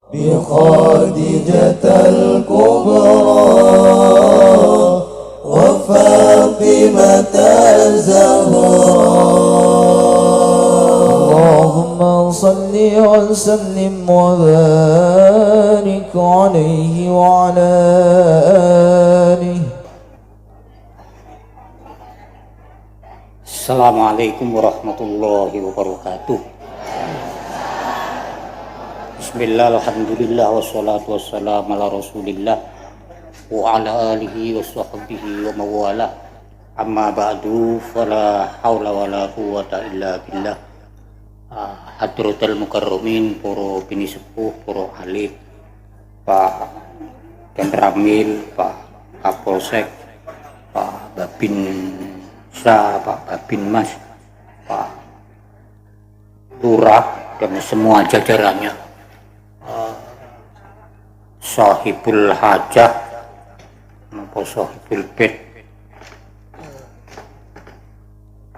بخادجة الكبرى وفاطمة الزهراء. اللهم صل وسلم وبارك عليه وعلى آله. Assalamualaikum warahmatullahi wabarakatuh. Bismillah, alhamdulillah, wassalatu wassalamu ala rasulillah wa ala alihi wa sahbihi wa mawala. Amma ba'du, fala hawla wa la quwwata illa billah. Hadratul mukarramin, para bini sepuh, para alim, Pak Dan Ramil, Pak Kapolsek, Pak Babin Pak Babin Mas, Pak Lurah, dan semua jajarannya, Sahibul Hajah, Sahibul Bed,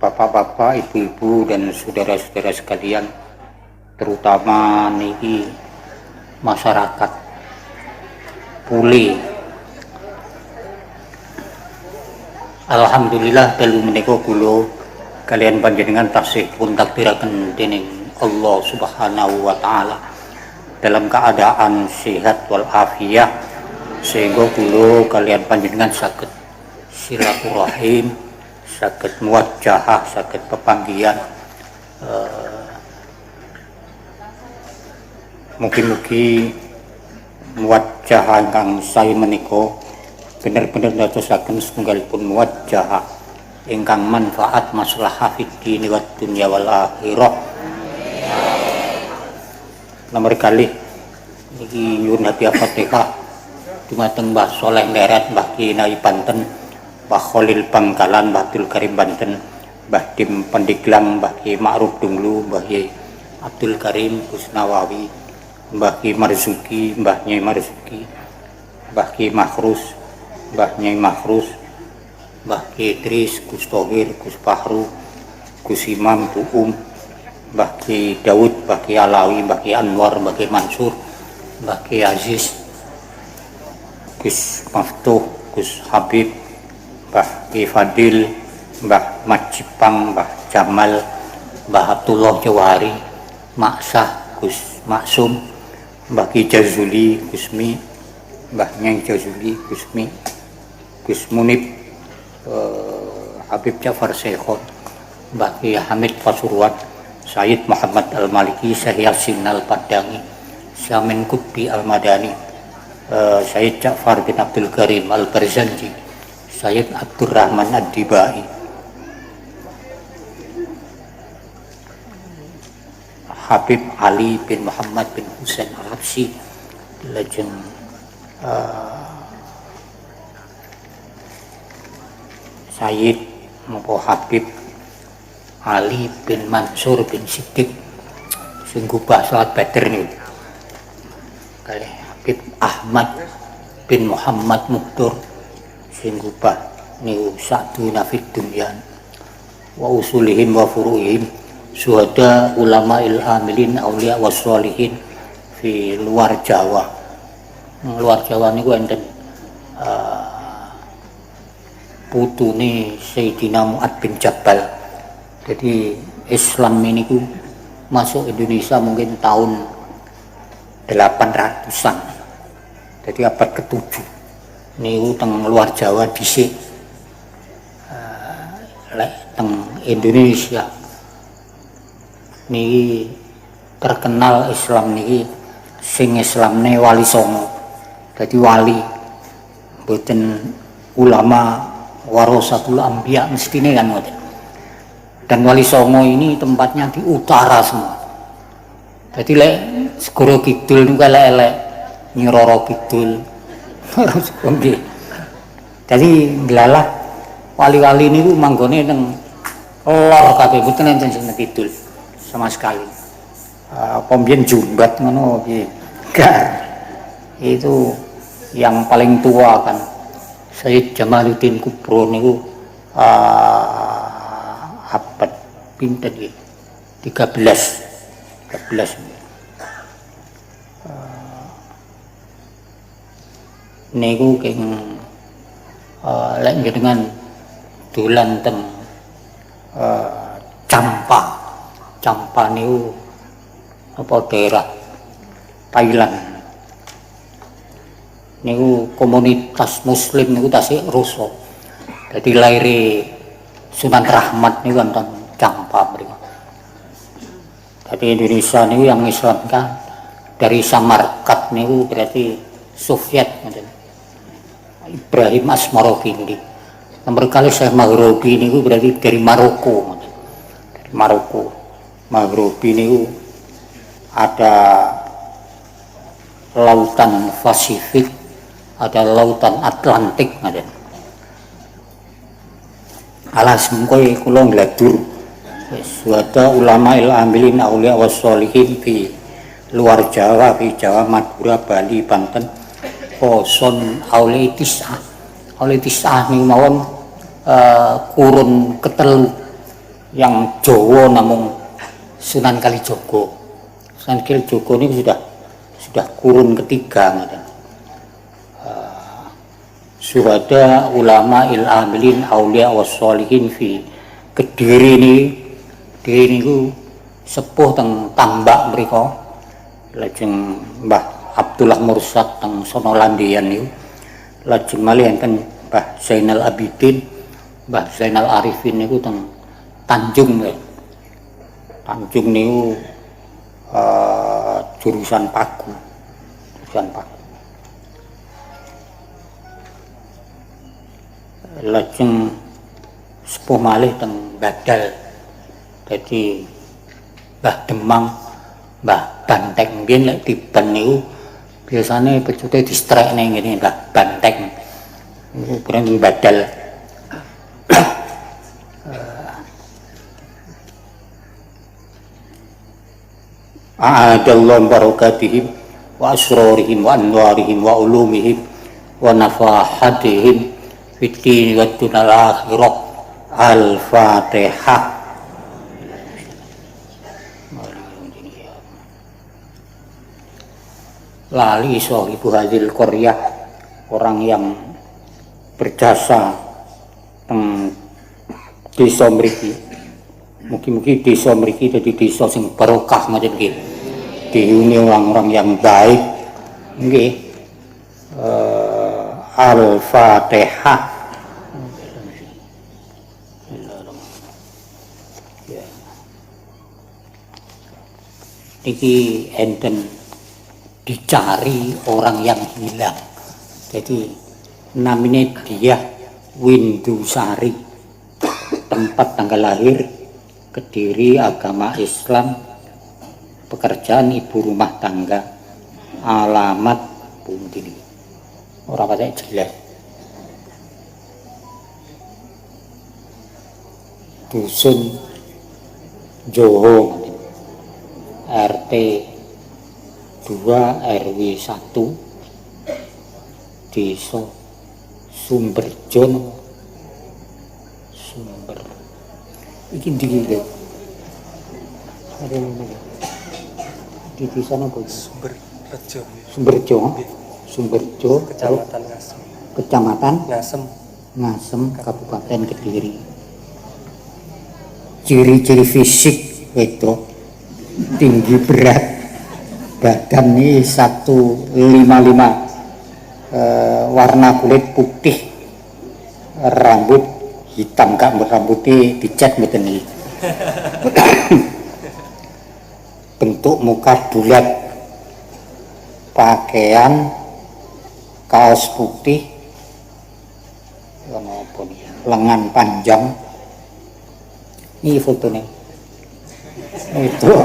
bapak-bapak, ibu-ibu, dan saudara-saudara sekalian, terutama niki masyarakat Pule. Alhamdulillah dalu menika kula kalian panjenengan tasih pun takdiraken dening Allah Subhanahu wa taala dalam keadaan sehat wal afiyah, sehingga kula kalian panjenengan saged silaturahim, saged muwajjahah, saged pepanggihan. Mugi-mugi muwajjahah ingkang sae menika bener-bener ndadosaken setunggalipun muwajjah ingkang manfaat maslahah fid dini wad dunya wal akhirah. Nomor kali niki nyuwun hadiah Fatihah dumateng Mbah Soleh Nderet, Mbah Kinai Banten, Mbah Khalil Bangkalan, Mbah Abdul Karim Banten, Mbah Dim Pandeglang, Mbah Ki Ma'ruf Dunglu, Mbah Ki Abdul Karim Gus Nawawi, Mbah Ki Marzuki, Mbah Nyai Marzuki, Mbah Ki Makhrus, Mbah Nyai Makhrus, Mbah Ki Idris, Gus Thohir, Gus Fahru, Gus Imam Tuum, Mbah Ki Daud, Mbah Ki Alawi, Mbah Ki Anwar, Mbah Ki Mansur, Mbah Ki Aziz, Gus Maftuh, Gus Habib, Mbah Ki Fadil, Mbah Majipang, Mbah Jamal, Mbah Abdullah Jawari, Maksah, Gus Maksum, Mbah Ki Jazuli, Gusmi, Mbah Nyai Jazuli, Gusmi, Gus Munib, Habib Ja'far Syekhon, Mbah Ki Hamid Pasuruan, Sayyid Muhammad Al-Maliki, Syekh Yasin Al-Padangi, Syamin Qutbi Al-Madani, Sayyid Ja'far bin Abdul Karim Al-Barzanji, Sayyid Abdurrahman Ad-Dibai, Habib Ali bin Muhammad bin Husain Al-Habsyi, legend Sayyid Habib Ali bin Mansur bin Siddiq sing gubah salat Badr niku, kali Habib Ahmad bin Muhammad Muktur sing gubah niku Sa'duna fid dunya wa usulihim wa furu'ihim syuhada ulama'il amilin auliya wassalihin fi luar Jawa. Luar Jawa niku enten putune Sayyidina Mu'ad bin Jabal. Jadi Islam ini ku masuk Indonesia mungkin tahun 800-an. Jadi abad ke-7. Niku teng luar Jawa dhisik. Teng Indonesia niki terkenal Islam niki sing Islamne Wali Songo. Jadi wali mboten ulama warasatul anbiya mestine kan ngoten. Dan Wali Songo ini tempatnya di utara semua. Jadi lek Segoro Kidul niku elek-elek, Nyi Roro Kidul. Nggih. Jadi glalah wali-wali niku manggone teng lor kabeh, mboten enten sing kidul sama sekali. Apa mbiyen Jumbat ngono piye? Itu yang paling tua kan Sayyid Jamaluddin Kubro niku abad pinten iki 13 niku king lek jenengan dolan teng Champa niku apa daerah Thailand niku komunitas muslim niku tasih rusak. Dadi laire Sunan Rahmat niku wonten Champa mriku. Dadi Indonesia niku yang Islam kan dari Samarkand niku berarti Soviet ngoten. Ibrahim Asmarovindi. Nomor kali Syekh Maghribi niku berarti dari Maroko ngoten. Dari Maroko. Maghribi niku ada lautan Pasifik, ada lautan Atlantik ngoten. Alas mengkoe kula ngladur wis wada ulama il amilin aulia wassolihin fi luar Jawa, fi Jawa, Madura, Bali, Banten, Poson, Auli Tis'ah. Auli Tis'ah niku mawon kurun ketelu yang Jawa namung Sunan Kalijaga. Sunan Kalijaga ini sudah kurun ketiga ngoten. Syuhada ulama il amilin aulia wassolihin fi Kediri niku sepuh teng Tambak mriku. Lajeng Mbah Abdullah Mursad teng Sonolandian niku. Lajeng malih enten Mbah Zainal Abidin, Mbah Zainal Arifin niku teng Tanjung. Tanjung niku jurusan Pagu. Lajeng sepuh malih teng Badal. Dadi Mbah Demang, Mbah Banteng biyen lek diben niku biasane pecute distrekne ngene Mbah Banteng. Niku berarti Badal. A'adallahu barakatihim wa asrarihim wa anwarihim wa ulumihim wa nafahatihim fiddin wa dunal akhirah. Al-Fatihah. Lali sahibu hadil qaryah, orang yang berjasa teng desa mriki. Mugi-mugi desa mriki dadi desa sing barokah ngoten nggih. Dihuni orang-orang yang baik nggih. Al-Fatihah. Iki enten dicari orang yang hilang. Jadi namanya dia Windusari, tempat tanggal lahir Kediri, agama Islam, pekerjaan ibu rumah tangga, alamat pundi ora patek jelas. Dusun Joho, RT 2 RW 1 Desa Sumberjon. Sumber iki ndi lho? Di desa napa? Sumberjo. Sumberjo. Sumberjo, Kecamatan Ngasem. Kecamatan Ngasem, Kabupaten Kediri. Ciri-ciri fisik wedok, tinggi berat, badan ini 155, warna kulit putih, rambut hitam, gak rambutnya dicat mboten iki. Bentuk muka bulat, pakaian kaos putih, lengan panjang. Ini fotonya. Itu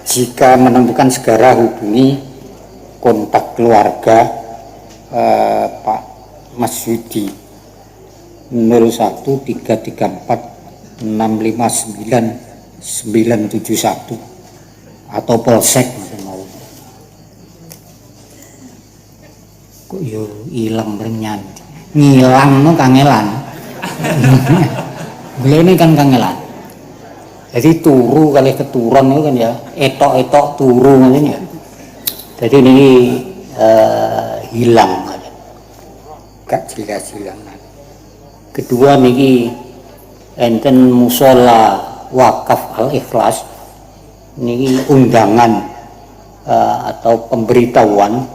jika menemukan segera hubungi kontak keluarga Pak Mas Yudi 01334659971 atau Polsek. Kok yo ilang renyan ngilang no kangelan. Belene kan kangelan. Jadi turu kali keturun itu kan ya, etok-etok turu ngene ya. Jadi ini hilang, gak jelas hilang. Kedua niki enten musola wakaf Al-Ikhlas niki undangan atau pemberitahuan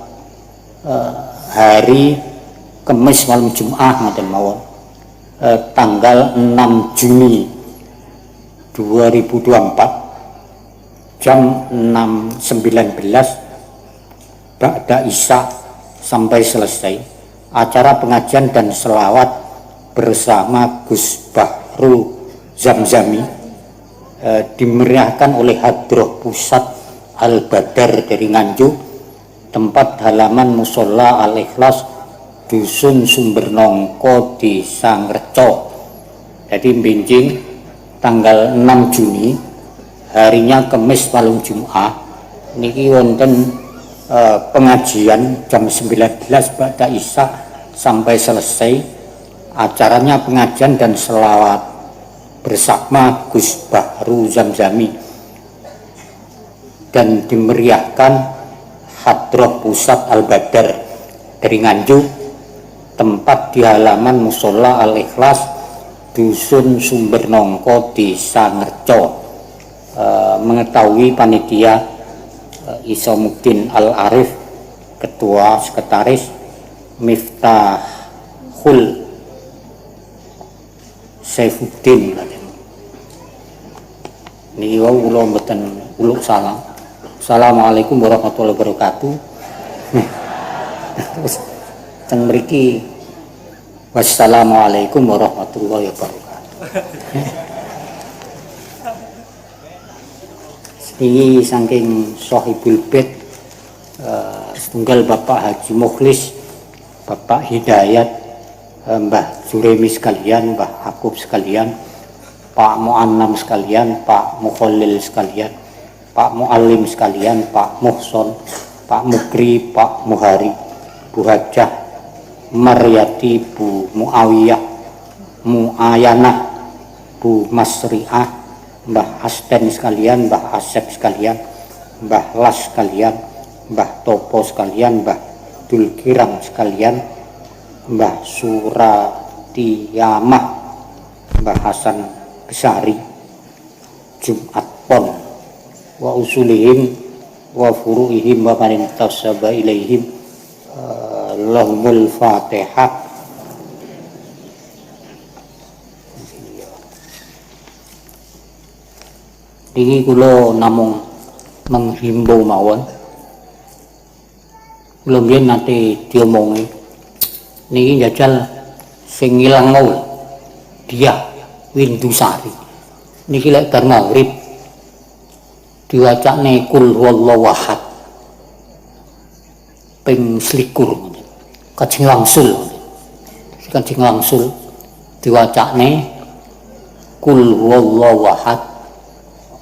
hari Kamis malam Jumat ngoten mawon, tanggal 6 Juni 2024 jam 6.19 Ba'da Isya sampai selesai acara pengajian dan selawat bersama Gus Bahru Zamzami dimeriahkan oleh Hadroh Pusat Al-Badar dari Nganjuk, tempat halaman Musola Al-Ikhlas, Dusun Sumbernongko, Desa Ngreco. Jadi Binjing tanggal 6 Juni harinya Kamis malam Jumat niki wonten pengajian jam 19 Ba'da Isya sampai selesai acaranya pengajian dan selawat bersama Gus Bahru Zamzami dan dimeriahkan Hadroh Pusat Al-Badar dari Nganjuk, tempat di halaman Musola Al-Ikhlas, Dusun Sumbernongko, Desa Ngreco. Mengetahui panitia Isomuddin Al-Arif, Ketua Sekretaris, Miftahul Saifuddin. Niki wau kula mboten uluk salam. Assalamualaikum warahmatullahi wabarakatuh. Terus teng mriki wassalamualaikum warahmatullahi wabarakatuh. Ini saking Sohibul Bait setunggal Bapak Haji Mukhlis, Bapak Hidayat, Mbah Juremi sekalian, Mbah Akub sekalian, Pak Mu'annam sekalian, Pak Mukholil sekalian, Pak Mu'alim sekalian, Pak Muhson, Pak Mukri, Pak Muhari, Bu Hajah Maryati, Bu Muawiyah, Muayanah, Bu Masriah, Mbah Asten sekalian, Mbah Asep sekalian, Mbah Las sekalian, Mbah Topo sekalian, Mbah Dulkiram sekalian, Mbah Suratiyamah, Mbah Hasan Besari, Jumat Pon, wa usulihim wa furu'ihim wa man intasaba ilaihim. Lahumul Fatihah. Ini kula namung menghimbau mawon, kula mbiyen nate diomongi niki njajal sing ilang mau dia Windusari niki lek bar maghrib diwacane kul huwallahu ahad ping 21 kajeng langsul diwacane kul huwallahu ahad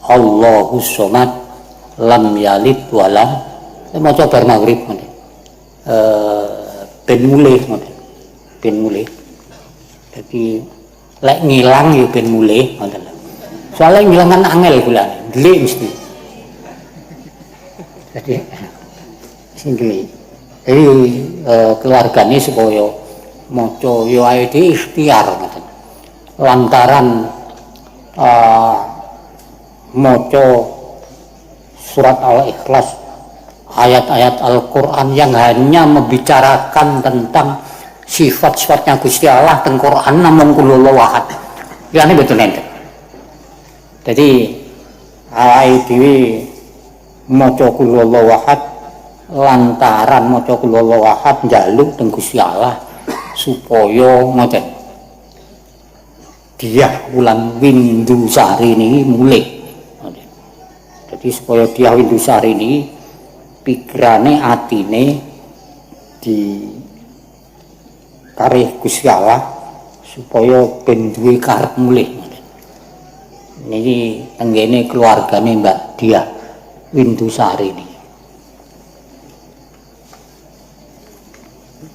Allahus somad lam yalid walam, maca bar maghrib ngoten. Ben mulih. Jadi lek ngilang ya ben mulih ngoten. Soale ngilang kan angel kula, ndelik mesti. Jadi sing ndelik. Jadi keluargane supaya maca ya ae ikhtiar ngoten. Lantaran maca surat Al-Ikhlas, ayat-ayat Al-Quran yang hanya membicarakan tentang sifat-sifatnya Gusti Allah teng Quran namung kul huwallahu ahad. Ya ini betul enten. Jadi awake dhewe maca kul huwallahu ahad lantaran maca kul huwallahu ahad njaluk teng Gusti Allah supaya ngoten. Dia bulan Windusari ini mulih. Jadi supaya dia Windusari ini pikirane atine di karih Gusti Allah supaya ben duwe karep mulih. Niki tenggene keluargane Mbak Diah Windusari ini.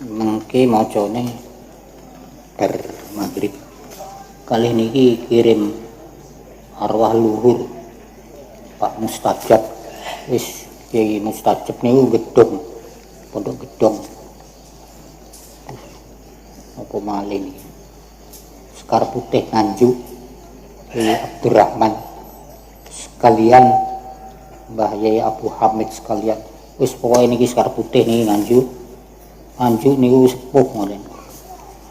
Mengke macane bar maghrib. Kali niki kirim arwah luhur Pak Mustajab wis Kiai Mustajab niku gedung pondok gedung apa malih niki Sekar Putih Nganjuk Kiai Abdurrahman sekalian Mbah Yai Abu Hamid sekalian wis pokoke niki Sekar Putih niki Nganjuk niku sepuh ngoten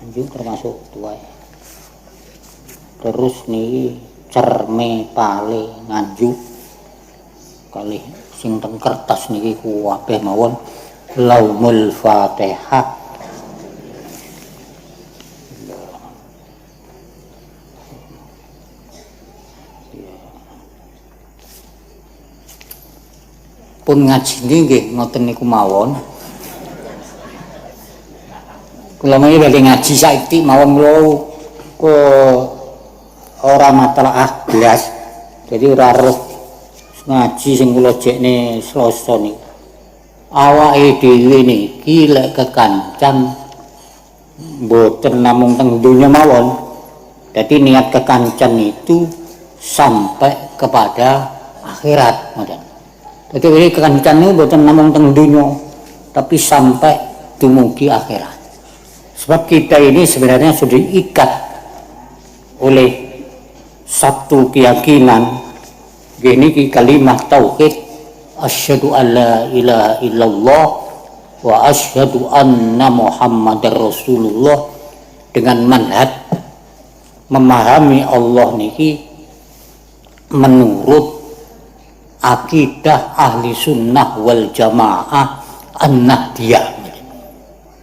Nganjuk termasuk tua terus niki Cerme Pale Nganjuk kalih sing teng kertas niki kuwabeh mawon Laumul Fatihah pun ngajine nggih ngoten niku mawon. Kula menawi badhe ngaji saiki mawon kula ora matlaah blas. Jadi ora roh ngaji sing kula jekne Selasa niku. Awake dhewe niki lek kekancan mboten namung teng donya mawon. Jadi niat kekancan itu sampai kepada akhirat ngoten. Jadi ini kekancan ini bukan namung teng dunya, tapi sampai dumugi akhirat. Sebab kita ini sebenarnya sudah diikat oleh satu keyakinan. Ini kalimat tauhid, asyhadu an la ilaha illallah wa asyhadu anna Muhammadar Rasulullah, dengan manhaj memahami Allah niki menurut akidah ahli sunnah wal jamaah an-nahdiyah.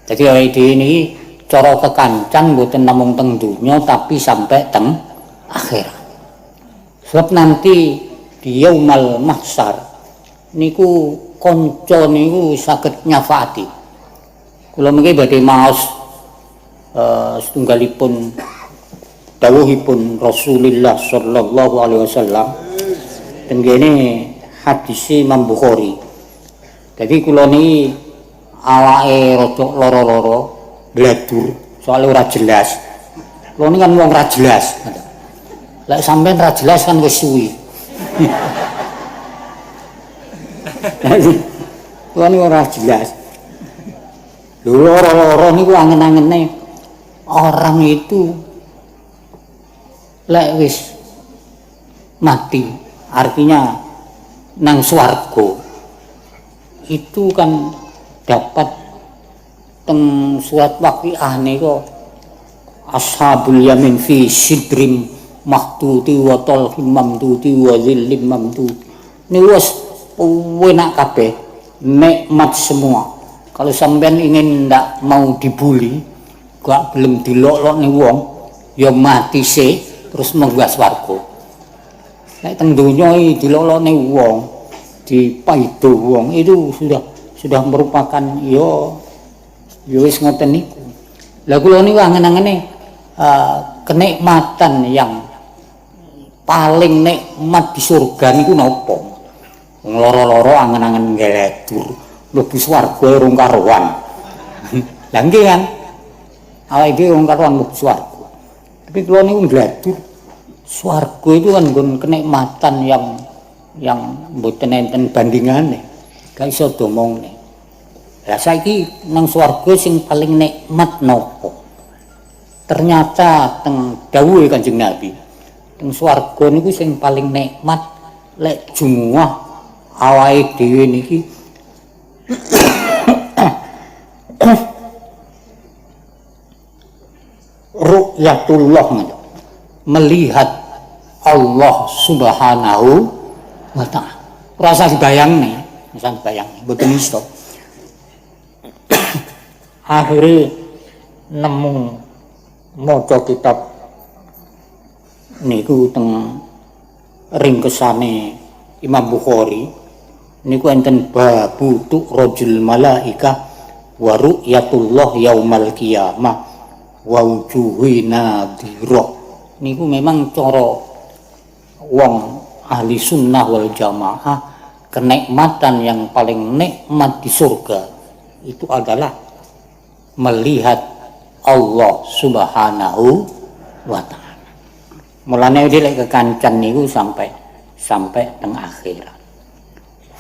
Jadi ini cara kekancan bukan namung teng dunya tapi sampai teng akhirat. Sebab nanti di yaumal mahsyar niku kanca niku saged nyafaati. Kula mengki badhe maos setunggalipun dawuhipun Rasulullah sallallahu alaihi wasallam. Tenggene hadis Imam Bukhari. Jadi kula niki awake rada lara-lara, bladur, soalnya ora jelas. Kula niki kan wong ora jelas. Lek sampean ora jelas kan wis suwi. Kula niki ora jelas. Lho lara-lara niku angen-angene orang itu lek wis mati artinya nang swarga itu kan dapat teng surat Waqiah niku ashabul yamin fi sidrim mahtuti wa talhim mamduti wa zillim mamduti niku wis enak kabeh nikmat semua. Kalau sampean ingin ndak mau dibuli gak belum dilok-lokne wong ya mati sih terus munggah swarga. Nek teng donya iki dilolone wong, dipaido wong itu sudah merupakan ya wis ngoten niku. Lah kula niku angen-angene kenikmatan yang paling nikmat di surga niku napa? Wong lara-lara angen-angen ngeledur, mlebu swarga urung karuan. Lah nggih kan? Awake dhewe urung karuan mlebu swarga. Tapi kula niku ngeledur swarga itu kan kenikmatan yang mboten enten bandingane. Gak iso domongne. Lah saiki nang swarga sing paling nikmat napa? Ternyata teng dawuhe Kanjeng Nabi, teng swarga niku sing paling nikmat lek jumuah awake dhewe niki ru'yatullah, melihat Allah Subhanahu wa ta'ala. Rasa dibayangne, mboten iso. Akhire nemu maca kitab niku teng ringkesane Imam Bukhari niku enten babu tu'rajul malaika wa ru'yatullah yaumal qiyamah wa wujuhina nadhirah. Niku memang cara wong ahli sunnah wal jamaah kenikmatan yang paling nikmat di surga itu adalah melihat Allah Subhanahu wa ta'ala. Mulane dhewe kekancan niku sampai teng akhirat.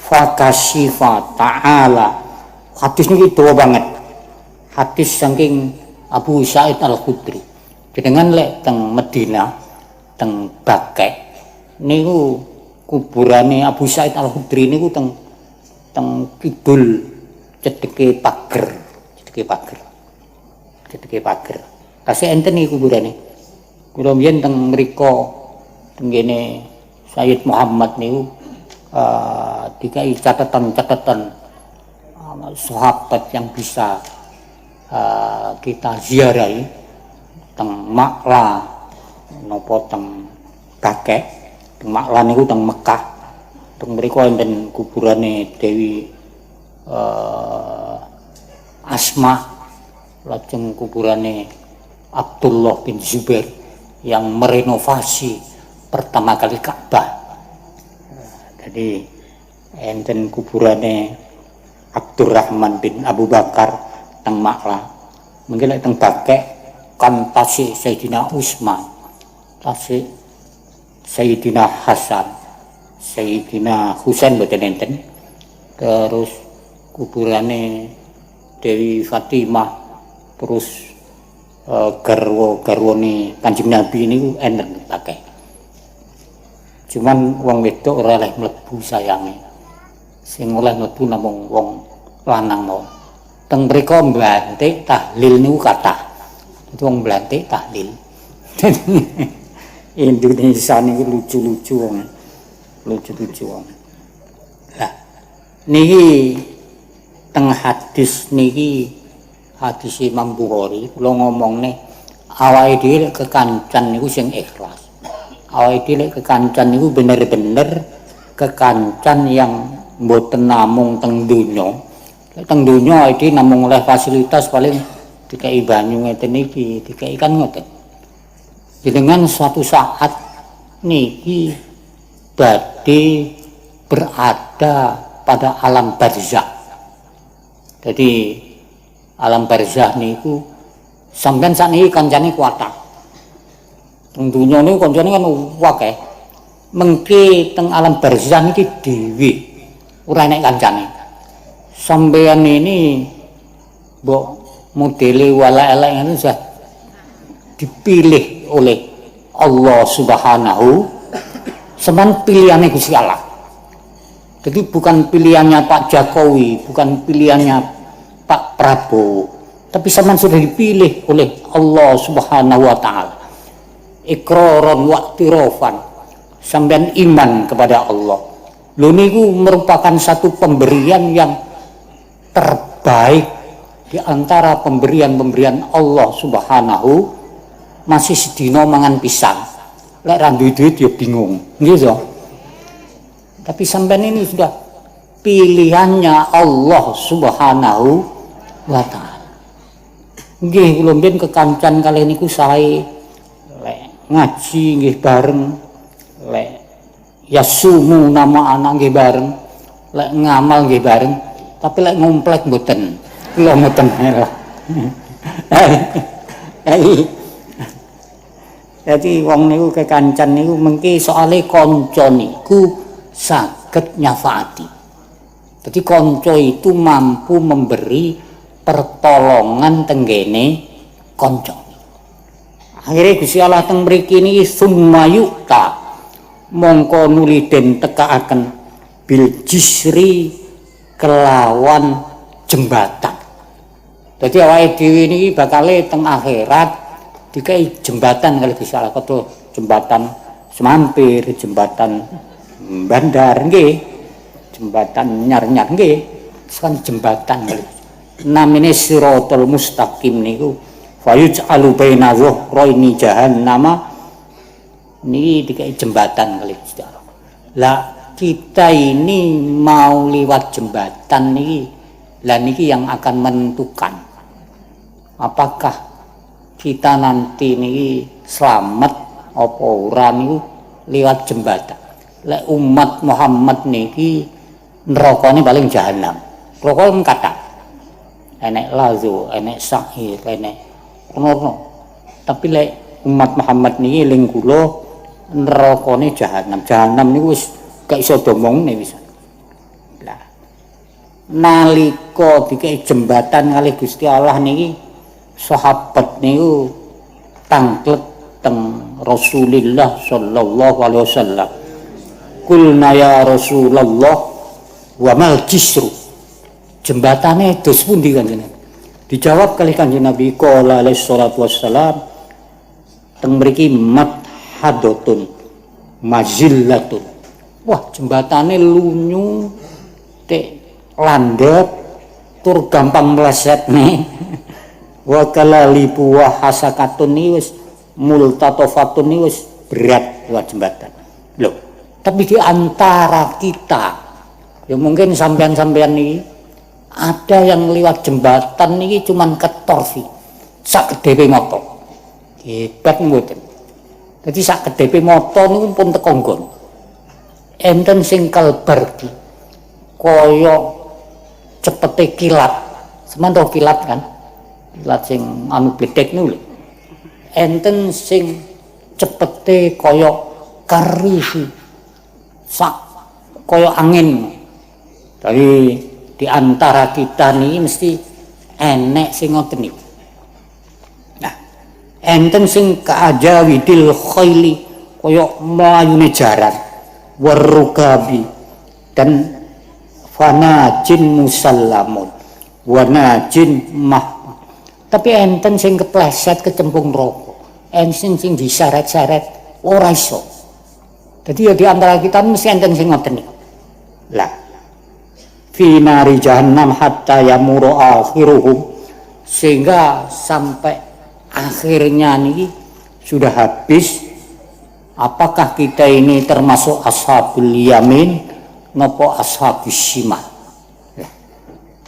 fakashifa ta'ala. Hadis niki dawa banget. Hadis saking Abu Sa'id Al-Khudri. Jenengan lek teng Medina, teng Bakek niku kuburane Abu Sa'id Al-Khudri niku teng kidul cedeke pager. Kasih enten niku kuburane. Kula mbiyen teng mriku teng kene Sayyid Muhammad niku dikai catatan sahabat yang bisa kita ziarahi teng Makla napa teng Bakek. Teng Makla niku teng Mekah. Teng mriku enten kuburane Dewi Asma, lajeng kuburane Abdullah bin Zubair yang merenovasi pertama kali Ka'bah. Jadi enten kuburane Abdurrahman bin Abu Bakar teng Makla. Mungkin teng Bakek kan tasih Sayyidina Utsman, tasih Sayyidina Hasan, Sayyidina Husain mboten enten. Terus kuburane Dewi Fatimah, terus garwane Kanjeng Nabi niku enten Bakek. Cuman wong wedok ora oleh mlebu sayange. Sing oleh mlebu namung wong lanang mau. Teng mriku mblantik tahlil niku kathah. Itu wong mblantik tahlil. Indonesia niku lucu-lucu wong. Lucu-lucu wong. Lah niki teng hadis niki hadis Imam Bukhari kula ngomongne awake dhewe kekancan niku sing ikhlas. Awake dhewe kekancan niku bener-bener kekancan yang mboten namung teng donya. Teng donya awake dhewe namung oleh fasilitas paling dikai banyu ngeten iki, dikai kan ngoten. Jenengan suatu saat niki badhe berada pada alam barzakh. Jadi alam barzakh niku sampeyan sakniki kancane kuatah. Teng donya niku kancane kan akeh. Mengke teng alam barzakh niki dhewe ora enek kancane. Sampeyan ini mbok modele wala elek ngono sudah dipilih oleh Allah Subhanahu, semen pilihannya Gusti Allah. Jadi bukan pilihannya Pak Jokowi, bukan pilihannya Pak Prabowo, tapi semen sudah dipilih oleh Allah Subhanahu wa taala. Iqraran wa i'tirafan, sampean iman kepada Allah. Lho niku merupakan satu pemberian yang terbaik di antara pemberian-pemberian Allah Subhanahu. Masih sedina mangan pisang, lek ra duwe duit ya bingung, nggih. Tapi sampean ini sudah pilihannya Allah Subhanahu wa taala. Nggih, kula mbiyen kekancan kalih niku sae lek ngaji nggih bareng, lek yasumu nama anak nggih bareng, lek ngamal nggih bareng, tapi lek ngomplek mboten. Kula mboten lah. Jadi wong niku kekancan niku mengki soale kanca niku saged nyafaati. Jadi kanca itu mampu memberi pertolongan tenggene kanca. Akhire Gusti Allah teng mriki niki summayuta mongko nuli den tekaaken bil jisri kelawan jembatan. Jadi awake dhewe niki bakale teng akhirat dikai jembatan kali Gusti Allah, kata jembatan Semampir, jembatan Bandar nggih, jembatan Nyar-nyar nggih, kan jembatan kali. Namine Siratal Mustaqim niku fayuj'alu baina dhuhraini jahannama, niki dikai jembatan kali Gusti Allah. Lah kita ini mau liwat jembatan niki, lah niki yang akan menentukan apakah kita nanti niki selamat apa ora niku liwat jembatan. Lek umat Muhammad niki nerakane paling jahanam. Neraka kata enek lazu, enek sa'ir, enek ngono. Tapi lek umat Muhammad niki eling kula nerakane jahanam. Jahanam niku wis gak iso domongne wis. nalika dikai jembatan kali Gusti Allah niki sahabat niku tanglet teng Rasulillah sallallahu alaihi wasallam. Kulna ya Rasulullah wa mal jisru. Jembatane dos pundi Kanjeng Nabi? Dijawab kali Kanjeng Nabi qala alaihi salatu wassalam teng mriki madhadatun mazillatun. Wah, jembatane lunyu tek landhep tur gampang mlesetne. Wa kalalibu wa hasakatun ni wis multatofatun ni wis berat wa jembatan. Loh, tapi di antara kita ya mungkin sampean-sampean ini ada yang liwat jembatan ini cuman ketor sih sak kedepe moto hebat mboten. Jadi sak kedepe moto niku pun teko nggon enten sing kalbar ki kaya cepete kilat semanto kilat kan kilat sing anu bledek niku lho enten sing cepete kaya kari sih sak kaya angin. Jadi di antara kita nih mesti enek sing ngoten niku. Nah, enten sing ka'ajawidil khaili kaya mlayune jaran warukabi dan fanajin musallamun wanajin mah. Tapi enten sing kepleset kecemplung neraka. Enten sing diseret-seret ora iso. Jadi ya di antara kita mesti enten sing ngoten niku. Lah, fi nari jahannam hatta yamuru akhiruhum sehingga sampai akhirnya niki sudah habis. Apakah kita ini termasuk ashabul yamin napa ashabus shimal? Lah,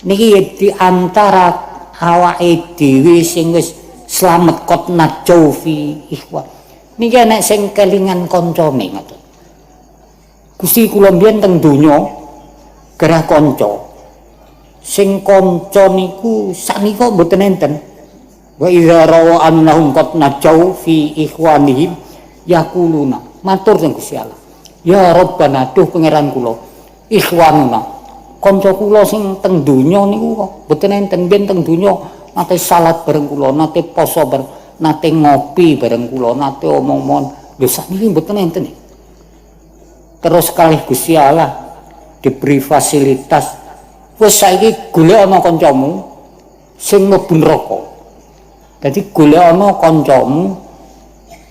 niki di antara awake dhewe sing wis slamet kot najau fi ikhwan. Niki enek sing kelingan kancane ngoten. Gusti kula mbiyen teng donya gerah kanca. Sing kanca niku sanika mboten enten. Wa idza rawa annahum qad najau fi ikhwanihim yaquluna matur teng Gusti Allah. Ya Rabbana duh pangeran kula ikhwanuna. Kanca kula sing teng donya niku kok mboten enten ben teng donya nate salat bareng kula, nate poso bareng, nate ngopi bareng kula, nate omong-omong. Lho sakniki mboten enten. Terus kalih Gusti Allah diberi fasilitas wis saiki golek ana kancamu sing mlebu neraka. Dadi golek ana kancamu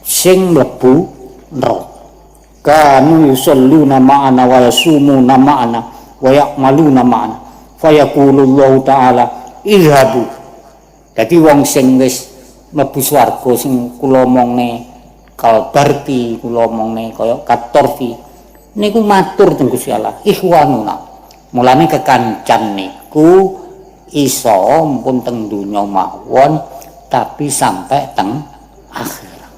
sing mlebu neraka. Kanu yusalluna ma'ana wa yasumuna ma'ana wa ya'maluna ma'ana. Fayaqulullahu ta'ala idhabu. Dadi wong sing wis mlebu swarga sing kula omongne kalbarti, kula omongne kaya katorfi niku matur teng Gusti Allah ikhwanuna. Mulane kekancan niku iso mumpun teng donya mawon tapi sampai teng akhirat.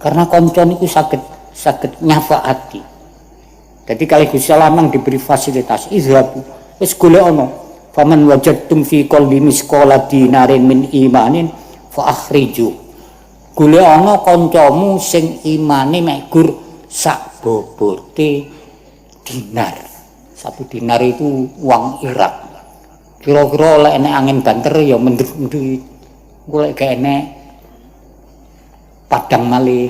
Karena kanca niku saged nyafaati. Jadi kali Gusti Allah nang diberi fasilitas izhabu wis golek ana faman wajadtum fi qalbi misqala dinarin min imanin fa akhriju. Golek ana kancamu sing imane mek gur sak bobote dinar. 1 dinar itu uang Irak. Kira-kira oleh enek angin banter ya mendut-mendut. Golek gak enek padang malih.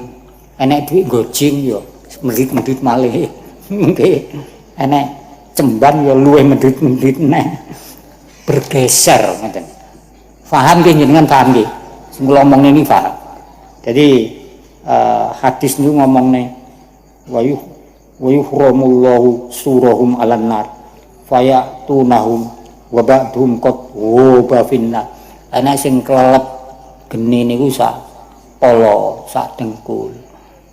Enek duit gojing ya mendut-mendut malih. Mungkin enek cemban ya luwih mendut-mendut neh. Bergeser ngoten. Paham nggih jenengan paham nggih? Sing kula omong ini paham. Jadi hadis niku ngomongne wa yuhramullahu surahum 'alan nar fayatunahum wa ba'dhum qad wa finnar. Ana sing kelelep geni niku sak polo, sak dengkul,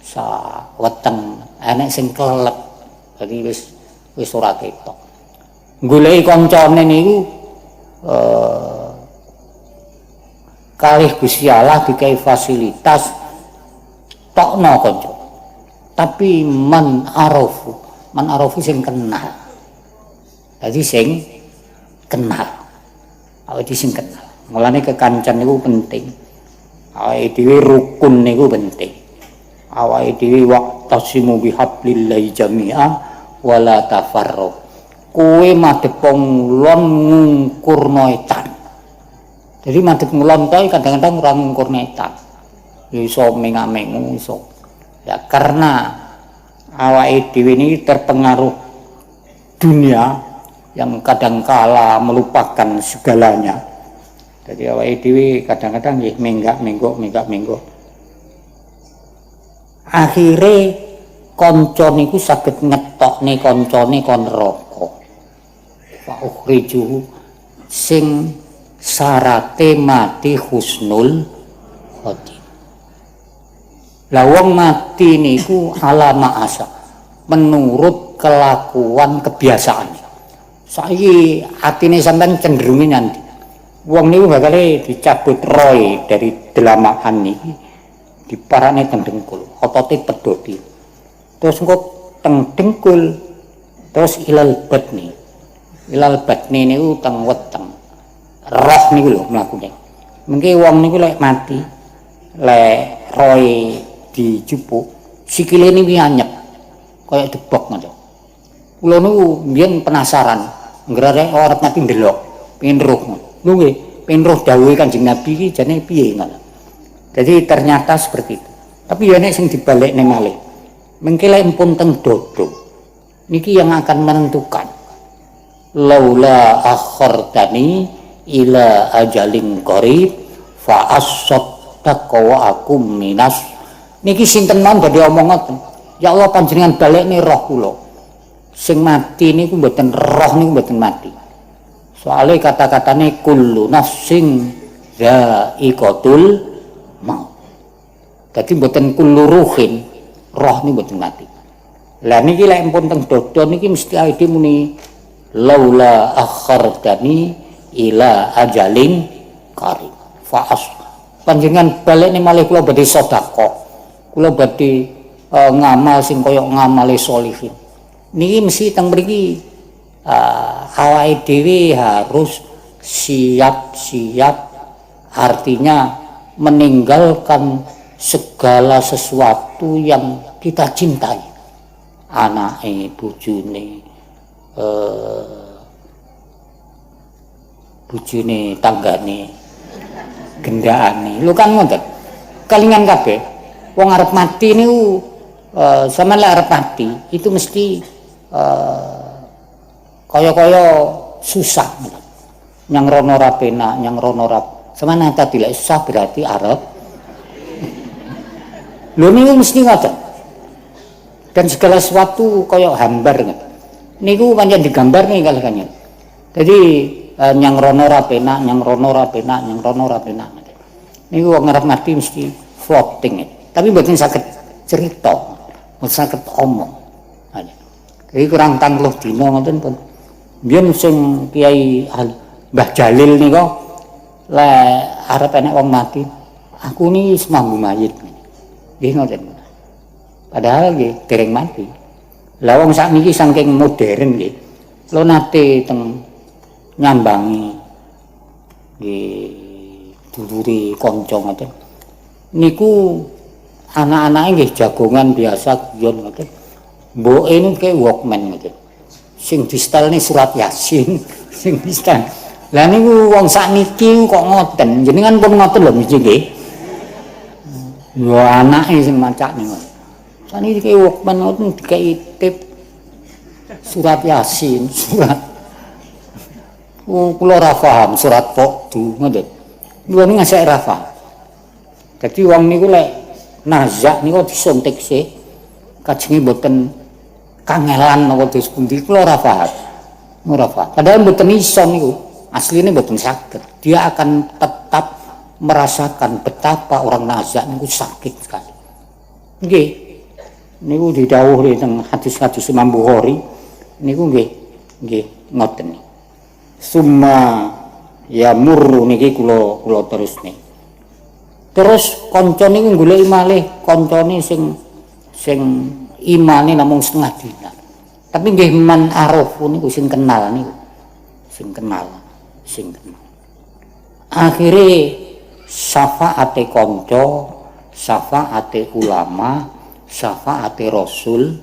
sak weteng. Ana sing kelelep. Dadi wis ora ketok. Goleki kancane niku kalih Gusti Allah dikai fasilitas tokno kanca. Tapi man arafu sing kenal. Jadi sing kenal. Awake sing kenal. Mulane kekancan niku penting. Awake dhewe rukun niku penting. Awake dhewe waqtasimu bihablillahi jami'a wala tafarraq. kowe madhep ngulon ngungkurno etan. Jadi madhep ngulon kae kadang-kadang ora ngungkurno etan. Ya iso mengamengu iso. Ya karena awake dhewe ini terpengaruh dunia yang kadangkala melupakan segalanya. Jadi awake dhewe kadang-kadang nggih menggak-menggok. Akhire kanca niku saged ngetokne kancane kon neraka. Fa ukhrijuhu sing syarate mati husnul khotimah. Lah wong mati niku alama asa menurut kelakuan kebiasaan. Saiki atine sampean cenderunge nanti. Wong niku bakal dicabut roy dari delamaan niki diparane teng dengkul, otote pedoti. Terus engko teng dengkul terus ilal batni. Ilal batni niku teng weteng. Roh niku lho mlakune. Mengki wong niku lek mati lek roy dijupuk sikile niku anyep kaya debok ngono. Kula niku mbiyen penasaran, ngrarek arep mati ndelok, pengin roh ngono. Lho nggih, pengin roh dawuhe Kanjeng Nabi iki jane piye ngono. Jadi ternyata seperti itu. Tapi ya nek sing dibalekne malih. Mengki lek pun teng dodo. Niki yang akan menentukan. Laula akhartani ila ajalin qarib fa as-saddaqu wa akum minas. Niki sinten mawon badhe omong ngoten. Ya Allah panjenengan balekne roh kula. Sing mati niku mboten roh niku mboten mati. Soale kata-katane kullu nafsin dha'iqatul maut. Dadi mboten kullu ruhin, roh niku mboten mati. Lah niki lek pun teng dodo niki mesti awake muni laula akhartani ila ajalin qarib. Fa'as panjenengan balekne malih kula badhe sedekah. Kula badhe ngamal sing kaya ngamale sholihin. Niki mesti teng mriki awake dhewe harus siap-siap, artinya meninggalkan segala sesuatu yang kita cintai. Anake, bojone, tanggane, gendakane. Lho kan ngoten. Kalingan kabeh. Wong arep mati niku sampeyan lek arep mati itu mesti kaya-kaya susah. Yang rono ora penak, yang rono ora. Sampeyan tadi lek susah berarti arep. Lho niku mesti ngoten. Dan segala sesuatu kaya hambar ngoten. Niku pancen digambar nih kalih kanyen. Jadi yang rono ora penak, yang rono ora penak, yang rono ora penak. Niku wong arep mati mesti floating. Tapi mboten saged cerita, mboten saged omong. Jadi kurang 30 dina ngoten pun. Biyen sing Kiai Mbah Jalil nika lek arep enek wong mati, aku ni semambu mayit. Nggih ngoten. Padahal nggih dereng mati. Lah wong sakniki saking modern nggih. Kula nate teng nyambangi nggih dulure kanca ngoten. Niku anak-anake nggih jagongan biasa guyon ngoten. Mboke niku Walkman ngoten. Sing distelne surat Yasin, sing distel. Lah niku wong sakniki kok ngoten. Jenengan pun ngoten lho mesti nggih. Ya anake sing macakne ngoten. Sakniki Walkman ngoten dikai tip surat Yasin, surat. Kula ora paham surat Pokdu ngoten. Kula niku ngasih ora paham. Dadi wong niku lek nazak niku disuntik sih. Kajenge mboten kangelan napa dos pundi kula ora paham. Ora paham. Padahal mboten iso niku. Asline mboten saged. Dia akan tetap merasakan betapa orang nazak niku sakit sekali. Nggih. Niku didhawuhi teng hadis-hadis Imam Bukhari. Niku nggih ngoten. Summa ya murru niki kula terusne. Terus kanca niku goleki malih kancane sing imane namung setengah dinar. Tapi nggih man arafu niku sing kenal niku. Sing kenal. Akhire syafaate kanca, syafaate ulama, syafaate rasul,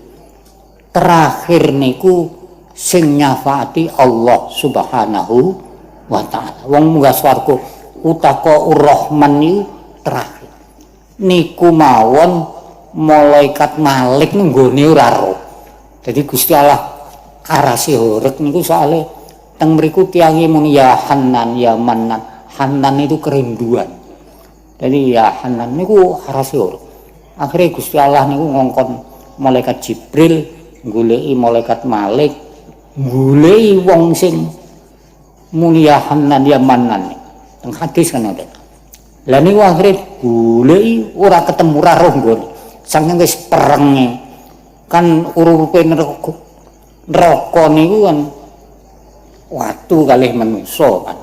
terakhir niku sing nyafaati Allah Subhanahu wa taala. Wong munggah swarga utaka Rahman niku terakhir. Niku mawon malaikat Malik nggone ora ro. Dadi Gusti Allah arase horeg niku soalé teng mriku tiyange muni ya Hanan ya Manan. Hanan itu kerinduan. Jadi ya Hanan niku arase horeg. Akhire Gusti Allah niku ngongkon malaikat Jibril goleki malaikat Malik, goleki wong sing muni ya Hanan ya Manan. Teng hadis kan ngoten. Lah niku akhire goleki ora ketemu ora roh nggone. Saking wis perenge. Kan urupe neraka niku kan watu kalih manungsa kan.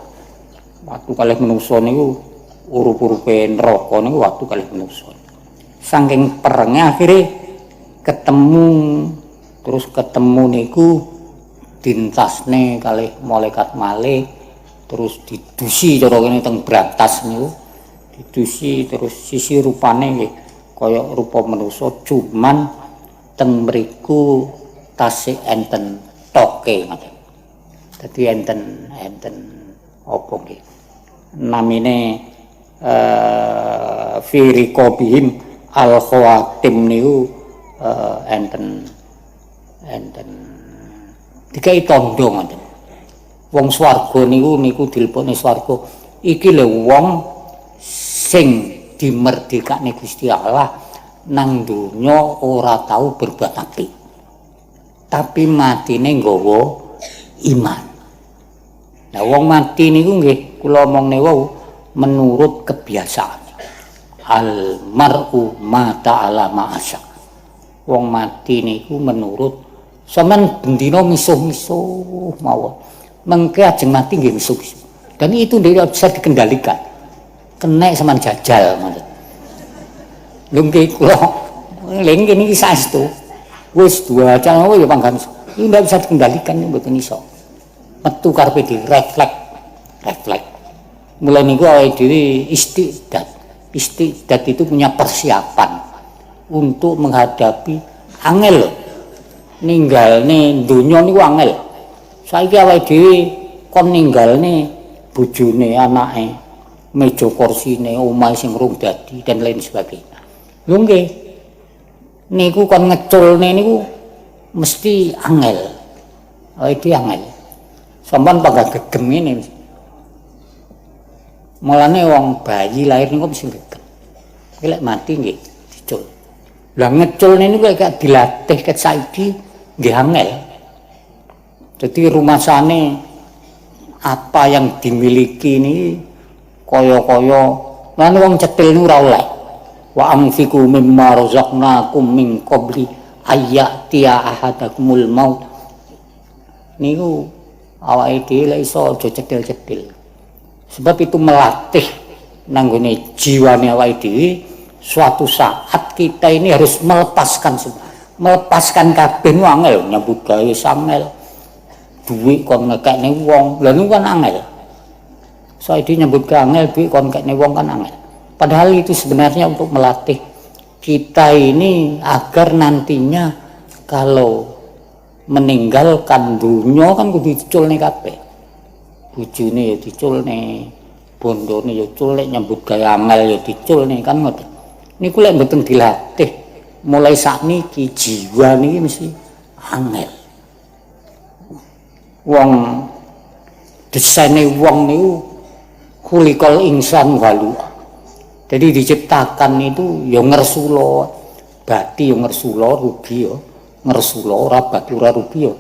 Watu kalih manungsa niku urup-urupe neraka niku watu kalih manungsa. Saking perenge akhire ketemu niku dintasne kalih malaikat Malik terus didusi cara kene teng brantas niku didusi terus sisi rupane nggih kaya rupa manusa cuman teng mriku tasih enten toke ngoten. Dadi enten apa nggih namine fi riqabihim al khawatim niku enten dikai tondo ngoten. Wong swarga niku dilebokne swarga iki lho wong sing dimerdekakne Gusti Allah nang donya ora tahu berbuat apik tapi matine nggawa iman. Nah wong mati niku nggih kula omongne wau menurut kebiasaan. Al mar'u mata ala ma'asa. Wong mati niku menurut sampean bendina misuh-misuh mawon. Mengke ajeng mati nggih misuh-misuh. Dan itu tidak bisa dikendalikan. Kena sampean jajal ngoten. Lho nggih kula leng kene iki saestu. Wis dua jam ya panggan. Iki ndak bisa dikendalikan mboten iso. Metu karepe refleks. Mulai niku awake dhewe istiqdat. Istiqdat itu punya persiapan untuk menghadapi angel. Ninggalne donya niku angel. Saiki awake dhewe kon ninggalne bojone, anake, meja kursine, omahe sing rung dadi dan lain sebagainya. Lho nggih. Niku kon ngeculne niku mesti angel. Awake dhewe angel. Sampeyan panggah gegem ngene. Mulane wong bayi lahir niku mesti gegem. Iki lek mati nggih dicul. Lah ngeculne niku lek dilatih ket saiki nggih angel. Jadi rumasane apa yang dimiliki ini kaya-kaya lan wong cetil niku ora oleh. Wa anfiqu mimma razaqnakum min qabli ayyatiya ahadakumul maut. Niku awake dhewe lek iso aja cetil-cetil. Sebab itu melatih nanggone jiwane awake dhewe suatu saat kita ini harus melepaskan kabeh angel nyambut gawe sangel. Duit kon ngekekne wong. Lha niku kan angel. Saiki nyambut gawe angel duit kon ngekekne wong kan angel. Padahal itu sebenarnya untuk melatih kita ini agar nantinya kalau meninggalkan dunia kan kudu diculne kabeh. Bojone ya diculne, bondone ya culne, nyambut gawe angel ya diculne kan ngoten. Niku lek mboten dilatih mulai sakniki jiwa niki mesti angel. Wong desaine wong niku kulikal insan walu. Jadi diciptakan itu ya ngersula, bati ya ngersula, rugi ya ngersula, ora bati ora rugi ya.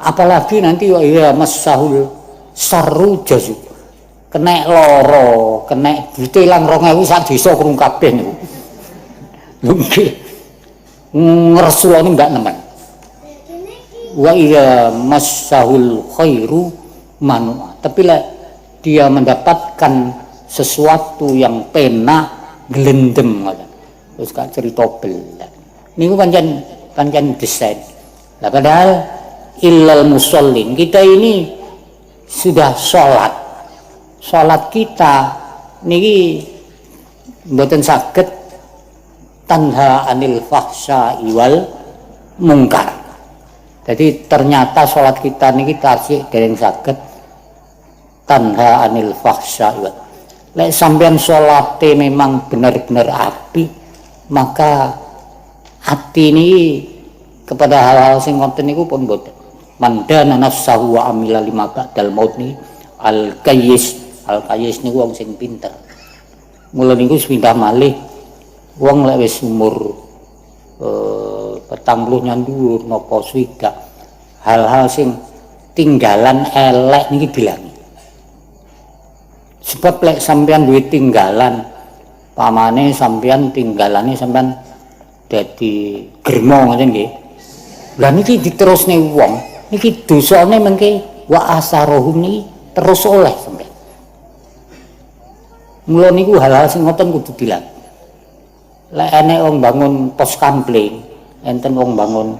Apalagi nanti ya masahul saru jazu. Kena lara, kena ditelang 2000 sak desa krung kabeh niku. Lho nggih. Ngersula niku ndak nemen. Wa iya masahul khairu manu. Tapi lah dia mendapatkan sesuatu yang penak glendem ngoten. Terus gak cerita belas. Niku pancen desain. Lah padahal illal musallin kita ini sudah sholat. Sholat kita niki mboten saged tanha anil fahsya'i wal mungkar. Jadi ternyata sholat kita niki tasik dereng saged tanha anil fahsya. Lek sampean sholate memang benar-benar api, maka hati ini kepada hal-hal sing ngoten niku pun boten. Mandana nafsahu wa amila lima ba'dal maut ni al-qayyis niku wong sing pinter. Mula niku pindah malih wong lek wis umur 40 nyandur napa swidak hal-hal sing tinggalan elek niki dilangi. Sebab lek sampean duwe tinggalan pamane sampean tinggalane sampean dadi germo ngoten nggih. Lah niki diterusne wong niki dosane mengke wa asarohum niki terus oleh sampean. Mula niku hal-hal sing ngoten kudu dilangi. Lek enek wong bangun pos kampling, enten wong bangun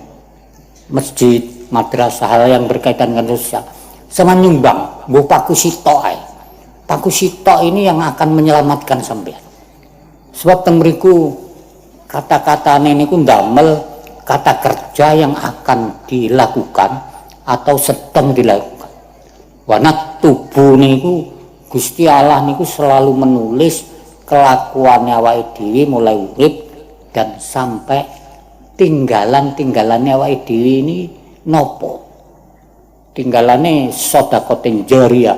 masjid, madrasah, hal yang berkaitan dengan sosial, sama nyumbang, mbok paku sitok ae. Paku sitok ini yang akan menyelamatkan sampean. Sebab teng mriku kata-katane niku ndamel kata kerja yang akan dilakukan atau sedang dilakukan. Wanat tubuh niku Gusti Allah niku selalu menulis kelakuan awake dhewe mulai urip dan sampai tinggalan-tinggalannya awake dhewe ini nopo. Tinggalane sedekatin jariyah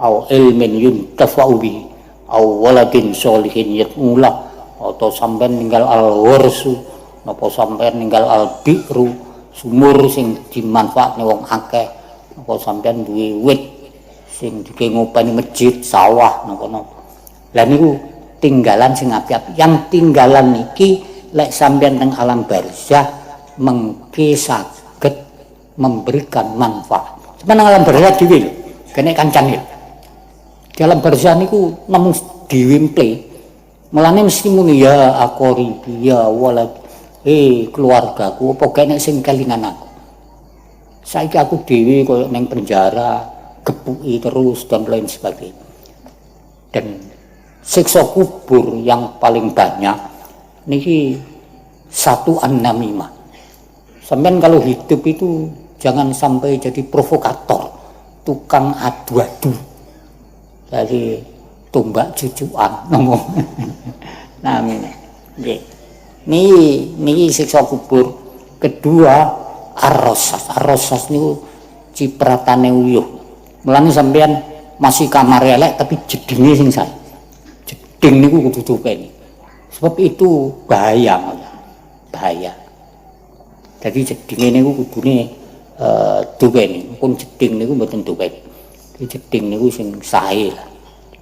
au ilmin yuntafa'u bi au waladin sholihin yatmula atau sampean ninggal al-warsu napa sampean ninggal al-bi'ru sumur sing dimanfaatne wong akeh napa sampean duwe wit sing dikengopani masjid sawah napa-napa. Lah niku tinggalan sing apik-apik. Yang tinggalan niki lek sampean teng alam barzah mengke saged memberikan manfaat. Sampeyan alam barzah dhewe lho, kene kancane. Di alam barzah niku namung diwimple. Mulane mesti muni ya aqoribi ya walad. Keluargaku apa kene sing kelingan aku. Saiki aku dhewe koyo ning penjara, gepuki terus dan lain sebagainya. Dan siksa kubur yang paling banyak niki satu an-namimah. Sampeyan kalau hidup itu jangan sampai jadi provokator, tukang adu-adu. Jadi tumbak cucuan ngomong. Nah, nggih. Niki siksa kubur. Kedua ar-rasas. Ar-rasas niku cipratane uyuh. Mulane sampeyan masih kamar elek tapi jedinge sing sae. Jeding niku kudu dipeni. Sebab itu bahaya. Jadi jedinge niku kudune dipeni. Pun jeding niku mboten dipeni. Jeding niku sing sae lah.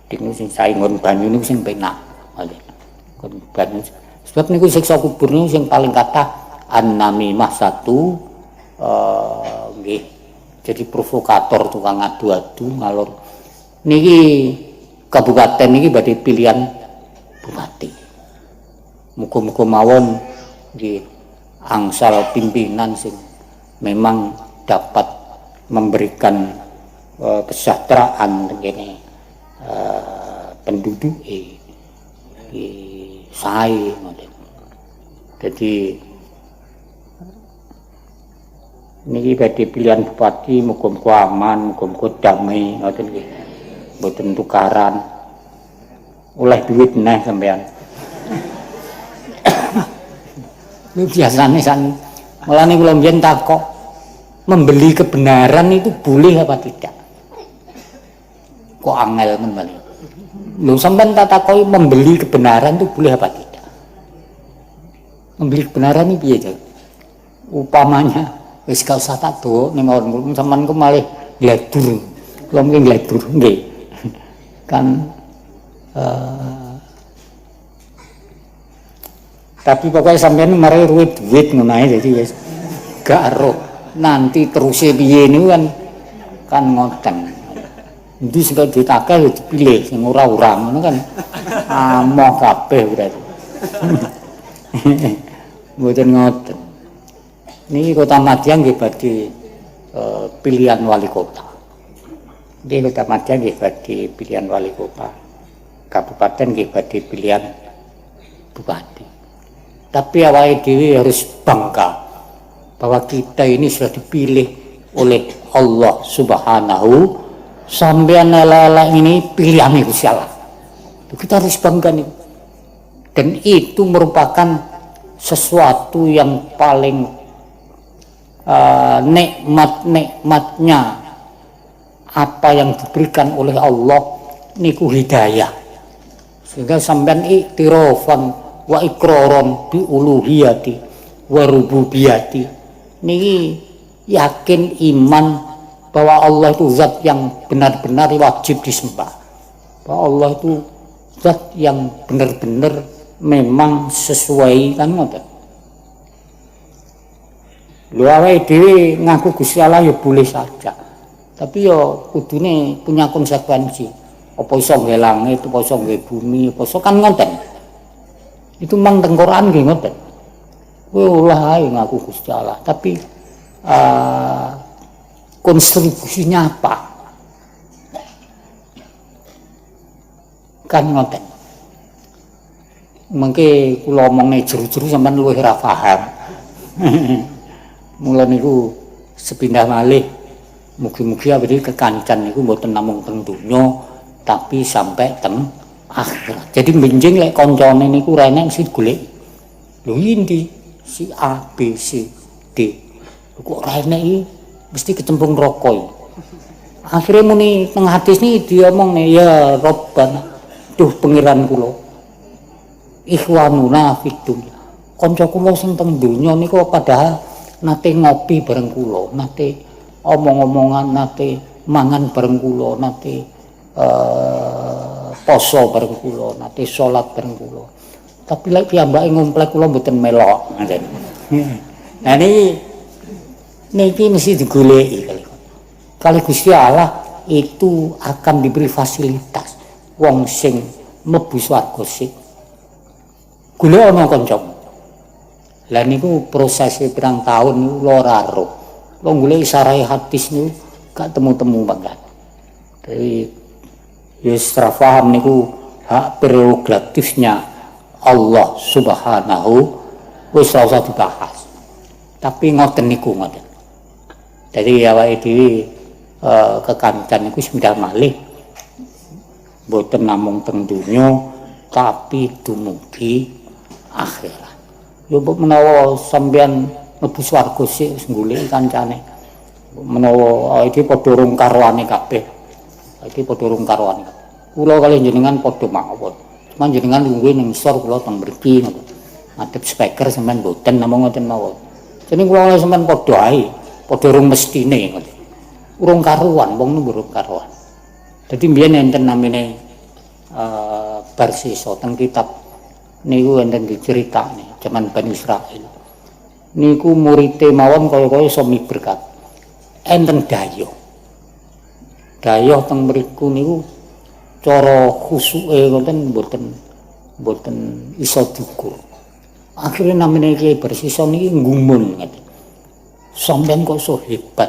Jeding niku sing sae ngon banyu niku sing penak. Ngon banyu. Sebab niku siksa kubur niku sing paling kathah an-namimah satu nggih. Jadi provokator tukang adu-adu ngalor. Niki kabupaten niki badhe pilihan bupati. Muga-muga mawon nggih angsal pimpinan sing memang dapat memberikan kesejahteraan kene penduduk sae ngoten. Jadi niki badhe pilihan bupati muga-muga aman, muga-muga damai ngoten nggih. Mboten tukaran. Oleh duit neh sampean. Ini biasanya mulane kula mbiyen takok membeli kebenaran itu boleh apa tidak? Kok angel men. Lho sampean tak takoki membeli kebenaran itu boleh apa tidak? Membeli kebenaran iki piye, Cak? Upamanya wis gak usah tak do ning mawon sampean ku malih gladur. Kula mungkin gladur nggih. Kan tapi pokoknya sampean mari duit ngono ae dadi wis gak ero nanti terus piye niku kan ngoten. Endi sing duit akeh ya dipilih sing ora-ora ngono kan amoh kabeh berarti. Mboten ngoten. Niki Kota Madyang nggih badhe pilihan wali kota. Nggih Kota Madyang nggih badhe pilihan wali kota. Kabupaten nggih badhe pilihan bupati. Tapi awake dhewe harus bangga bahwa kita ini sudah dipilih oleh Allah Subhanahu. Sampean lelek ini pilihan Gusti Allah. Kita harus bangga nih. Dan itu merupakan sesuatu yang paling nikmat-nikmatnya apa yang diberikan oleh Allah niku hidayah. Sehingga sampean iktirafan wa iqraran bi uluhiyati wa rububiyati. Niki yakin iman bahwa Allah itu zat yang benar-benar wajib disembah. Bahwa Allah itu zat yang benar-benar memang sesuai kan ngoten. Lho awake dhewe ngaku Gusti Allah ya boleh saja. Tapi ya kudune punya konsekuensi. Apa iso nggawe langit, apa iso nggawe bumi, apa iso kan ngoten. Itu mang teng Quran nggih ngoten. Kowe ulah ae ngaku Gusti Allah, tapi kontribusinya apa? Kan ngoten. Mengke kula omongne jeru-jeru sampean luwih ora paham. Mula niku sepindah malih mugi-mugi awake kekancan niku mboten namung teng donya tapi sampai teng akhirat. Jadi benjing lek kancane niku ora enek sing golek. Lho endi si A B C D. Kok ora enek iki mesti kecemplung neraka iki. Akhire muni teng hadis niki diomongne ya Rabbana. Duh pangeran kula. Ikhwanuna fid dunya. Kanca kula sing teng donya niku padahal nate ngopi bareng kula, nate omong-omongan, nate mangan bareng kula, nate poso bareng kula, nate salat bareng kula. Tapi lek piyambake ngumplek kula mboten melok ngoten. Nah niki mesti digoleki kali Gusti Allah itu akan diberi fasilitas wong sing mlebu swarga sik. Golek ana kancamu. Lah niku prosesnya pirang tahun niku ora roh. Lo golek sarai hadis niku gak temu-temu banget. Jadi ya secara paham niku hak prerogatifnya Allah Subhanahu wis ora usah dibahas. Tapi ngoten niku ngoten. Jadi awake dhewe kekancan niku sepindah malih mboten namung teng donya tapi dumugi akhirat. Ya menawa sampeyan mlebu swarga sik wis golek kancane. Menawa iki padha rung karwane kabeh. Iki padha rung karwane. Kula kali jenengan padha mawon. Cuman jenengan lungguhe ning isor kula teng mriki ngoten. Ngadep speaker sampean mboten namung ngoten mawon. Jeneng kula oleh sampean padha ae, padha rung mestine ngoten. Urung karuan, wong niku urung karuan. Dadi mbiyen enten namine bar sisa teng kitab niku enten diceritakne zaman Bani Israil. Niku murite mawon kaya-kaya iso miberkat. Enten dayoh. Dayoh teng mriku niku cara khusuke ngoten mboten iso diukur. Akhire namine Kiai Bersisa niki nggumun ngoten. Sampeyan kok iso hebat.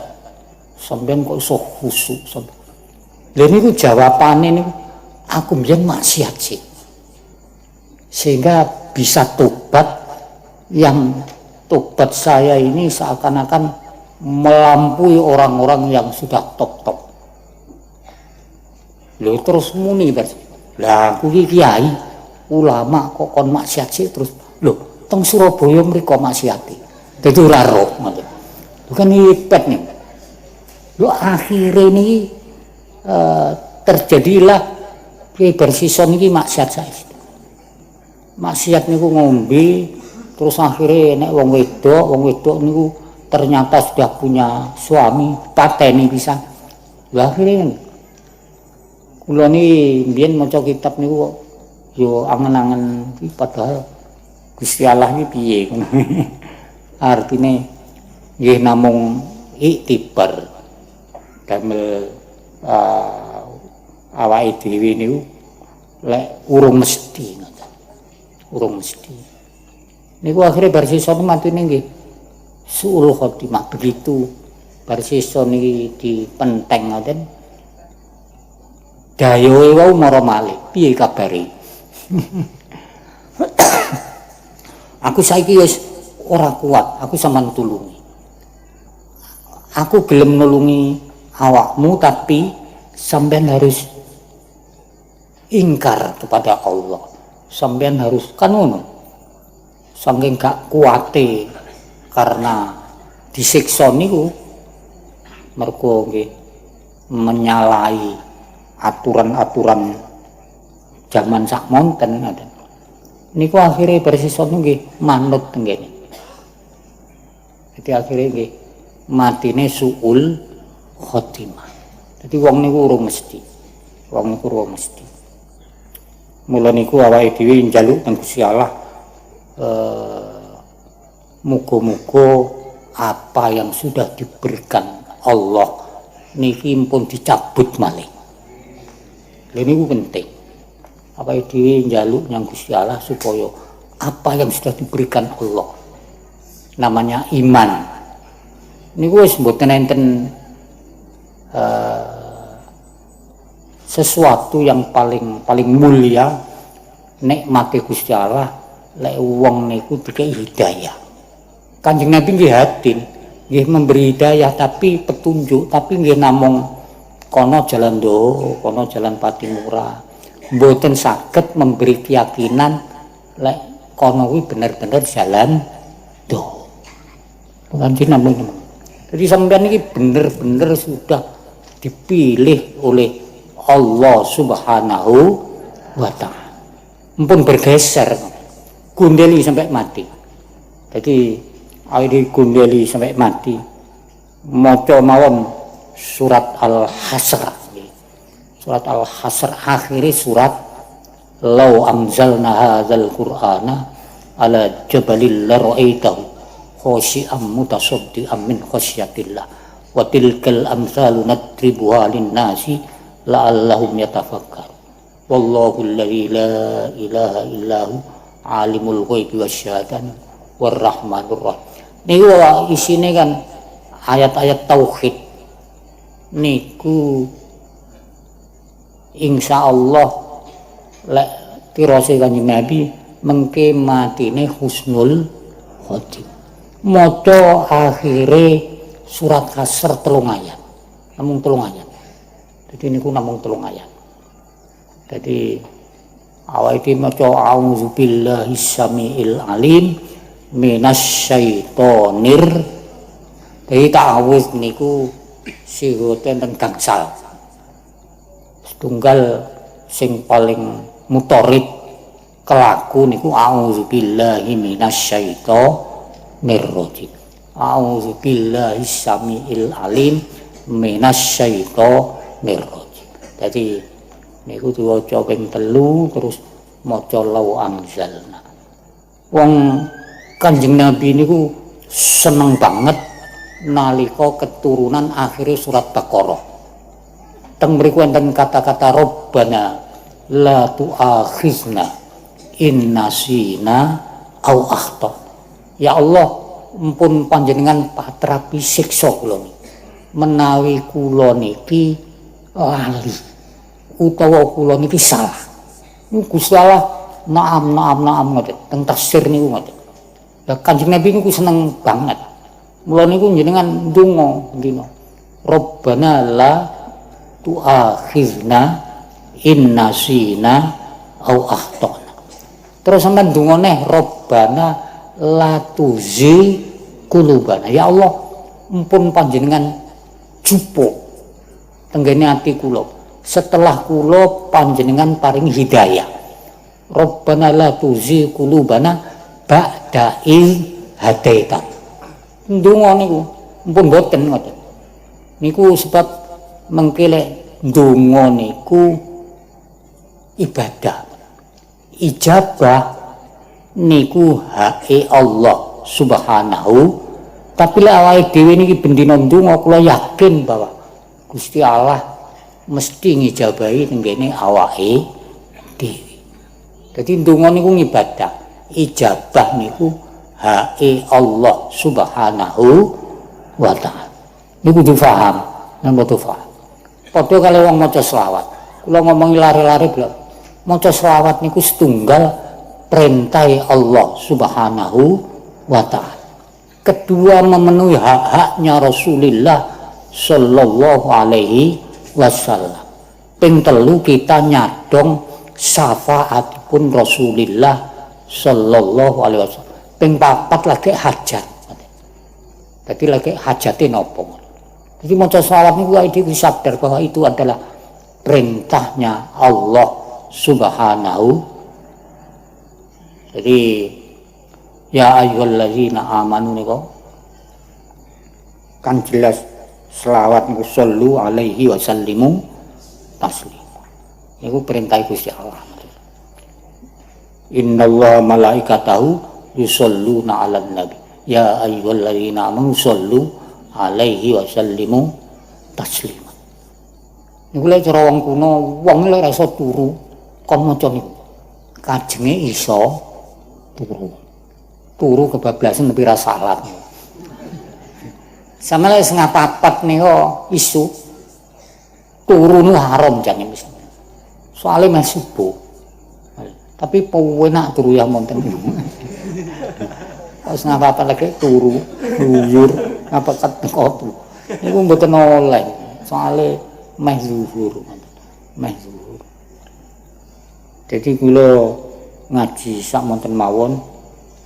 Sampeyan kok iso khusuk. Lha niku jawabane niku aku mbiyen maksiat sih. Sehingga bisa tobat yang tobat saya ini seakan-akan melampaui orang-orang yang sudah top-top. Lho terus muni berarti. Lah aku iki kiai ulama kok kon maksiat sih terus. Lho teng Surabaya mriko maksiati. Dadi ora roh ngoten. Lho kan hebat nih. Lho akhire niki terjadilah Kiai Bersisa niki maksiat saiki. Maksiat niku ngombe terus akhirnya nek wong wedok niku ternyata sudah punya suami pateni pisan. Lah akhirnya kula niki mbiyen maca kitab niku yo angen-angen iki padahal Gusti Allah iki piye ngono. Artine nggih namung iktibar damel awake dhewe niku lek urung mesti urung mesti. Niku akhirnya Bersisa matine nggih suul khotimah begitu Bersisa niki dipenteng ngoten. Dayohe wau mara malih. Piye kabare? Aku saiki wis ora kuat, aku sampean tulungi. aku gelem nulungi awakmu tapi sampean harus ingkar kepada Allah. Sampean harus kan ngono. Saking gak kuate karena disiksa niku mergo nggih menyalahi aturan-aturan zaman sak monten ngoten. Niku akhire bersisa nggih manut tenggene. Jadi akhirnya nggih matine suul khotimah. Jadi wong niku urung mesti. Wong niku urung mesti. Mula niku awake dhewe njaluk nang Gusti Allah muga-muga apa yang sudah diberikan Allah niki pun dicabut malih. Lha niku penting. Awake dhewe njaluk nang Gusti Allah supaya apa yang sudah diberikan Allah namanya iman. Niku wis mboten enten sesuatu yang paling mulia nikmate Gusti Allah lek wong niku dikai hidayah. Kanjeng Nabi nggih hatin, nggih memberi hidayah tapi petunjuk, tapi nggih namung kono jalan do, kono jalan Patimura. Mboten saged memberi keyakinan lek kono kuwi bener-bener jalan do. Kanjeng Nabi. Jadi sampeyan iki bener-bener sudah dipilih oleh Allah Subhanahu wa ta'ala. Mumpun bergeser gundeli sampai mati. Jadi awake gundeli sampai mati. Maca mawon surat Al-Hasr. Surat Al-Hasr akhiri surat law anzalna hadzal qur'ana ala jabalil la ra'aitahu khashi'an mutasaddian min khasyatillah wa tilkal amsalu nadribuha lin-nasi la'allahum yatafakkarun. Wallahu alladzi la ilaha illahu alimul ghaibi wasyahadati warrahmanur rahim. Niku isine kan ayat-ayat tauhid. Niku insyaallah lek tirose Kanjeng Nabi mengke matine husnul khotimah. Maca akhire surat Hasr 3 ayat. Namung 3 ayat. Jadi niku namung 3 ayat. Jadi awake maca auzubillahi samiil alim minasyaitonir. Jadi ta'awuz niku sigoten ten gangsal. Setunggal sing paling mutorid kelaku niku auzubillahi minasyaitonir rajim. Auzubillahi samiil alim minasyaitonir rajim. Jadi niku diwaca ping 3 terus maca law anzalna. Wong Kanjeng Nabi niku seneng banget nalika keturunan akhire surat Baqarah. Teng mriku enten kata-kata Rabbana la tu'akhizna in nasina au akhta. Ya Allah, mumpun panjenengan patrapi siksa kula niki. Menawi kula niki lali utawa kula niki salah. Gusti Allah naam ngoten. Teng tafsir niku ngoten. Lah Kanjeng Nabi niku seneng banget. Mula niku jenengan ndonga dina. Rabbana la tu'akhizna in nasina au akhtana. Terus sampean ndonga neh Rabbana la tuzi qulubana. Ya Allah, mumpun panjenengan jupuk tenggene ati kula. Setelah kula panjenengan paring hidayah. Rabbana la tuzi qulubana ba'da iz hadaita. Ndonga niku mumpun boten ngoten. Niku sebab mengkele ndonga niku ibadah. Ijabah niku hake Allah Subhanahu. Tapi lek awake dhewe niki bendina ndonga kula yakin bahwa Gusti Allah mesti ngijabahi tenggene awake dhewe. Dadi ndonga niku ibadah. Ijabah niku hake Allah Subhanahu wa ta'ala. Niku difaham, napa difaham. Padha kali wong maca selawat. Kula ngomongi lare-lare blok. Maca selawat niku setunggal perintah Allah Subhanahu wa ta'ala. kedua memenuhi hak-haknya Rasulullah sallallahu alaihi wasallam. Ping telu kita nyadong syafaatipun Rasulullah sallallahu alaihi wasallam. Ping papat lagi hajat. Jadi lagi hajatin nopo. Jadi maca selawat niku iki sadar bahwa itu adalah perintahnya Allah Subhanahu. Jadi ya ayyuhallazina amanu niku kan jelas selawat niku sallu alaihi wasallimu taslima. Niku perintah Gusti Allah. Innallaha malaikatahu yusholluna 'alan nabi. Ya ayyuhalladzina amanu shollu alaihi wasallimu taslima. Niku lek cara wong kuno, wong lek ora iso turu kon maca niku. Kajenge iso turu. Turu kebablasan tapi ra salat. Sama lek sing papat niku isu turu nu haram jane wis. Soale meh subuh. Tapi penak turu ya monten. Pas ngapa lagi turu, luyur, ngapa kat kotu. Niku mboten oleh, soalnya meh zuhur. Jadi kula ngaji sak monten mawon,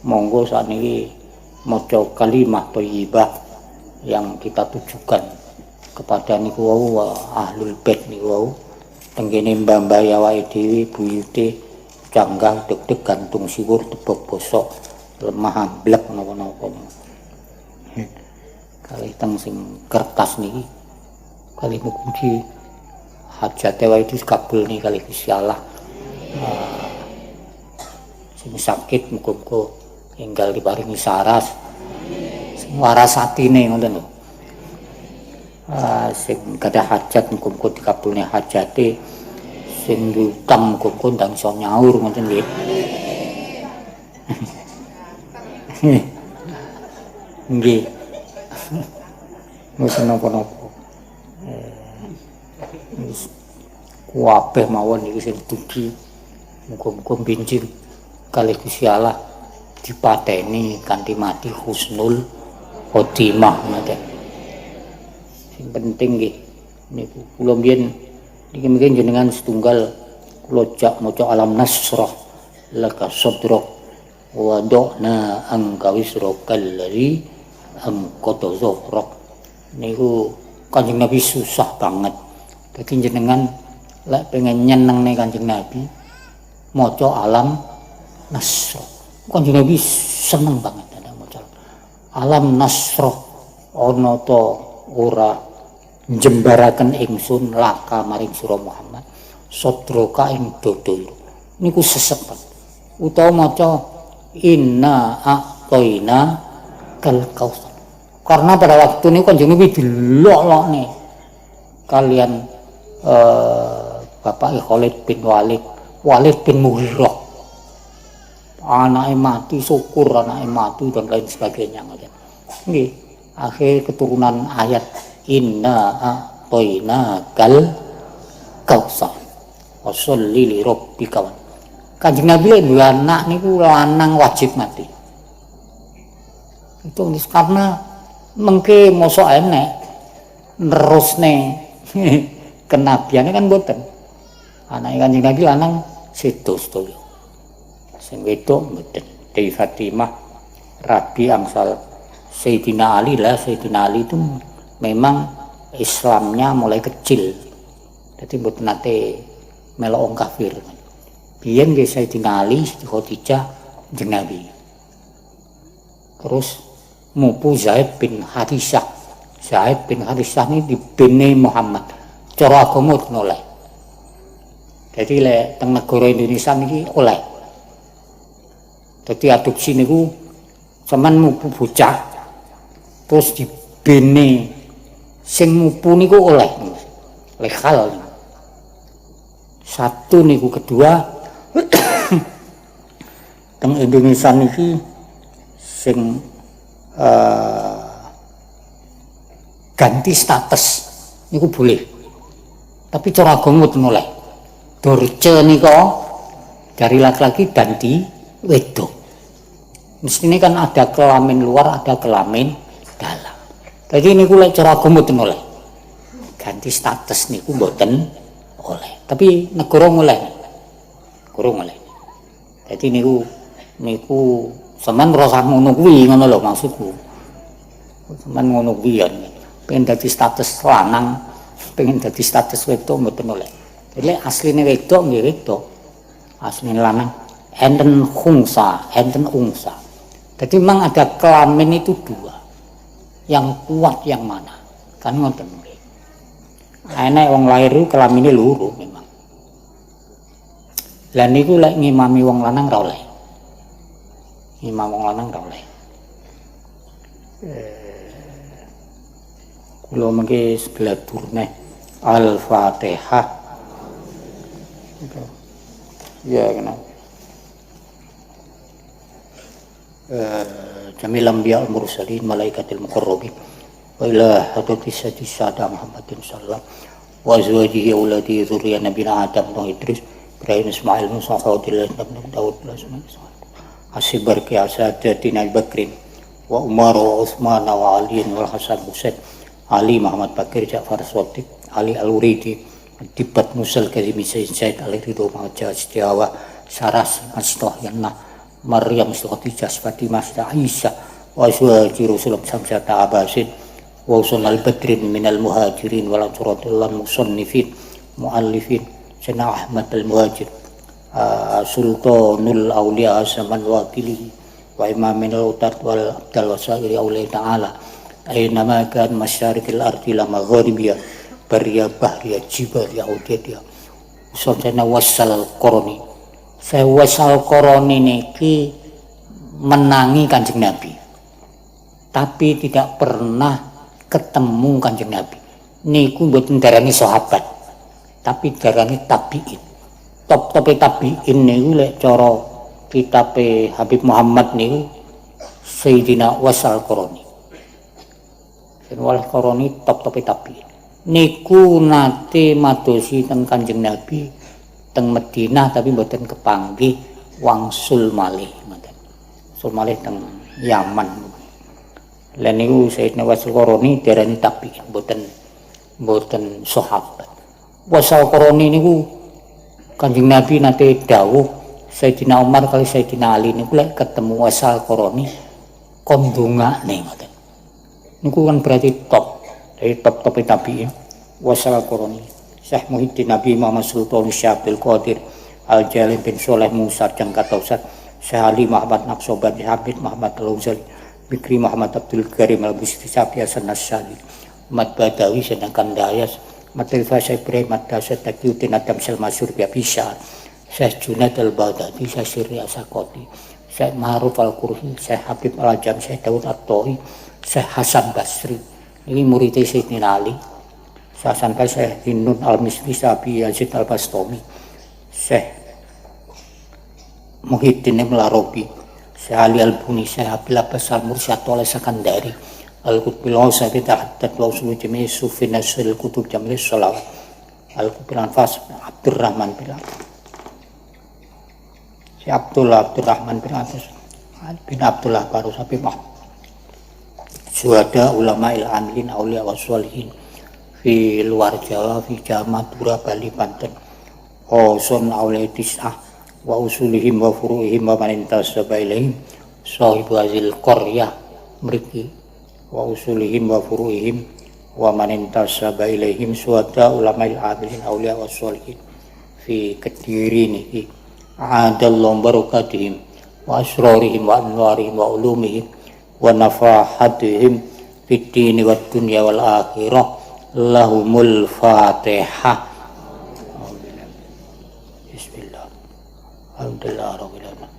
monggo sakniki maca kalimah thayyibah yang kita tujukan kepada niku wau ahlul bait niku wau. Tenggene mbah-mbah awake dhewe buyute canggah deg-deg gantung siwur tebok bosok lemah amblek napa-napa. Kalih teng sing kertas niki kalih mugi hajate wae dikabul niki kalih Gusti Allah. Sing sakit muga-muga enggal diparingi saras. Sing waras atine ngoten lho. Sing gadah hajat muga-muga dikabulne hajate. Sing utang muga-muga ndang iso nyaur ngoten nggih. Nggih. Wis napa-napa. Kuwabeh mawon iki sing dugi. Muga-muga benjing kalih Gusti Allah dipateni kanthi mati husnul khotimah ngoten. Sing penting nggih niku kula mbiyen niki mungkin jenengan setunggal kula jak maca alam nasrah laka sadrak wadokna angkawis rokal dari angkoto zohrok niku Kanjeng Nabi susah banget. Jadi jenengan lek pengen nyeneng nih Kanjeng Nabi moco alam nasroh. Kanjeng Nabi seneng banget ada moco alam nasroh. Ono to ora jembaraken ingsun laka maring sira Muhammad sodroka ing dodo niku sesepen utawa maca inna a'toina kal kautsar. Karena pada waktu ini Kanjeng Nabi dilok-lokne kalian Bapak Khalid bin Walid bin Mughirah. Anaknya mati, syukur anaknya mati dan lain sebagainya. Nggih, akhir keturunan ayat inna a'toina kal kautsar. Washolli li rabbika. Kanjeng Nabi duwe anak niku lanang wajib mati. Itu karena mengke mosok enek nerusne kenabiane kan mboten. Anake Kanjeng Nabi lanang sedaya. Sing wedok mboten. Dewi Fatimah Rabi angsal Sayyidina Ali lah. Sayyidina Ali itu memang Islamnya mulai kecil. Jadi mboten nate melok wong kafir. Biyen nggih Sayyidina Ali, Siti Khadijah, Kanjeng Nabi. Terus mupu Zaid bin Harisah. Zaid bin Harisah ini dibene Muhammad. Cara agama oleh. Jadi lek teng negara Indonesia niki oleh. Dadi adopsi niku sampean mupu bocah terus dibene sing mupu niku oleh. Legal. Satu niku kedua teng Indonesia niki sing ganti status niku boleh. Tapi cara agama mboten oleh. Dorce nika dari laki-laki ganti wedok. Mestine kan ada kelamin luar, ada kelamin dalam. Jadi niku lek cara agama mboten oleh. Ganti status niku mboten oleh. Tapi negara oleh. Negara oleh. Jadi niku sampean rasa ngono kuwi ngono lho maksudku. Sampean ngono kuwi ya. Pengen dadi status lanang, pengen dadi status wedok mboten oleh. Jadi asline wedok nggih wedok. Asline lanang enten khungsa, enten ungsa. Jadi memang ada kelamin itu dua. Yang kuat yang mana? Kan ngoten nggih. Enek wong lahir iku kelamine loro memang. Lah niku lek ngimami wong lanang ra oleh. Ngimam wong lanang ra oleh. Kula mengki segeladur neh Al-Fatihah. Ya kenapa? Jamil anbiya al mursalin malaikatil muqarrabin wa ila hadrati sayyidina Muhammadin sallallahu wa azwajihi auladi dzurriyyah nabiyina Adam wa Idris Ibrahim Ismail Musa Khadir Daud Asibar ki asadatina Bakrin wa Umar wa Utsman wa Ali wal Hasan Husain Ali Muhammad Bakir Ja'far Shadiq Ali Al-Uridi Dibat Musal Kazimi Said Ali Ridho Muhammad Setiawa Saras Masitoh Yanna Maryam Khadijah Fatimah Aisyah wa azwaji Rasulullah Samsata Abasin wa usul al-badrin minal muhajirin wal ansaratillah musannifin muallifin Sayyidina Ahmad al-Muhajir Sultanul Auliya Zaman Wakilihi wa imaminal utat wal abdal wasairi awliya ta'ala aynama kan masyarikil ardi la magharibiyah bariyah bahriyah jibaliyah udiyah Sayyidina Wasal Koroni saya Wasal Koroni niki menangi Kanjeng Nabi tapi tidak pernah ketemu Kanjeng Nabi niku mboten darani sahabat tapi darani tabiin top-tope tabiin niku lek cara kitabe Habib Muhammad niku Sayyidina Wasal Koroni Wasal Koroni top-tope tabiin niku nate madosi teng Kanjeng Nabi teng Madinah tapi mboten kepanggih wangsul malih ngoten. Wangsul malih teng Yaman. Lah niku Sayyidina Wasal Koroni diarani tabi'in mboten sahabat. Wasal Koroni niku Kanjeng Nabi nate dawuh Sayyidina Umar kali Sayyidina Ali niku lek ketemu Wasal Koroni kon ndongakne ngoten. Niku kan berarti top. Dari top tabi'in Wasal Koroni. Syekh Muhyiddin Nabi Muhammad Sultan Syekh Abdul Qadir Al-Jalil bin Soleh Musa Jangkatausat Syekh Ali Muhammad Naqsoban Habib Muhammad Al-Uzali Bikri Muhammad Abdul Karim Al-Busti Safi Hasan Nasyali Mat Badawi sedangkan Dayas Matrifah Syekh Ibrahim Ad-Dasat Taqiyuddin Adam Salmasur Biabisya Syekh Junaid Al-Baghdadi Syekh Sirri Asakoti Syekh Ma'ruf Al-Qurhi Syekh Habib Al-Ajam Syekh Dawud At-Tahi Syekh Hasan Basri ini muridnya Sayyidina Ali sampai Syekh Hinun Al-Misri Sabi Yazid Al-Bastomi Syekh Muhyiddin Al-Arabi Syekh Ali Al-Buni Syekh Abil Abbas Al-Mursyad oleh Sakandari Al-Qutbil Awsati Ta'addad wa Usulu Jami' Sufi Nasril Kutub Jamil Sholawat Al-Qutbil Anfas Abdurrahman bin Syekh Abdurrahman bin Abdullah Baru Sabi Mahmud Syuhada Ulama Il-Amilin Aulia wa Sholihin di luar Jawa, di Jawa, Madura, Bali, Banten, Oson, Aulia Tis'ah, wa usulihim wa furu'ihim wa manintas sabailihim, sahibu azil Korea, meriki, wa usulihim wa furu'ihim wa manintas sabailihim, suada ulama'il abilin, aulia wa sholihin, fi Kediri niki, adallahu barakatihim, wa asrarihim wa anwarihim wa ulumihim, wa nafahatihim, fid dini wa dunya wal akhirah, lahumul Fatihah. Bismillah. Alhamdulillah rabbil alamin.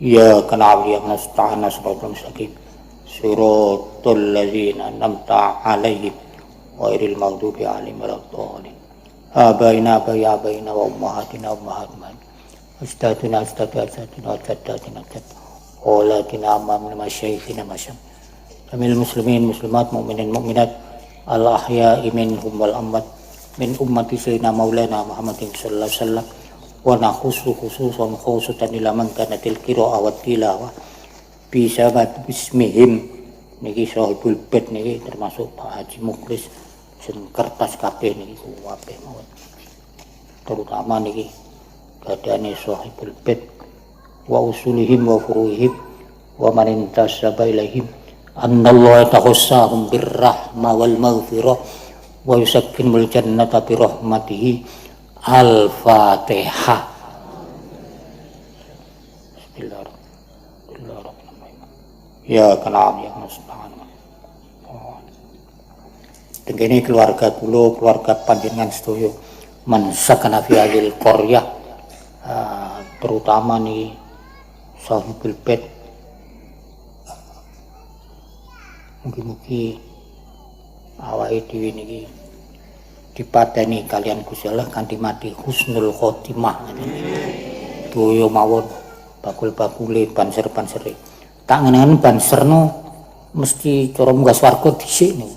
Ya kana ya nasta'in nasratul mustaqim. Suratul ladzina an'amta 'alaihim ghairil maghdubi 'alaihim waladdallin. Abaina wa ummahatina ummahatuna. Ustaduna jaddatina Olatina amamna masyayikhina masyam. Kamil muslimin muslimat mu'minin mu'minat al-ahya'i minhum wal amwat min ummati sayyidina maulana Muhammadin sallallahu alaihi wasallam wa nakhusu khususan ila man kana til qira'ah wa tilawah bisa bismihim niki sahibul bait niki termasuk Pak Haji Mukhlis sing kertas kabeh niki kabeh mawon. Terutama niki gadane sahibul bait wa usulihim wa furuhim wa man intasaba ilaihim annallaha tahassahum birrahma wal maghfirah wa yusakkinul jannata bi rahmatihi. Al-Fatihah. Bismillahirrahmanirrahim. Ya kalam ya nasta'an. Tengene keluarga kula, keluarga panjenengan sedaya man sakana fi hadhil qaryah, terutama nih sahibul bait. Mugi-mugi awake dhewe niki dipateni kalian Gusti Allah kanthi mati husnul khotimah. Doyo mawon bakul-bakule banser-bansere. Tak ngenengen banserno mesti cara munggah swarga dhisik niku.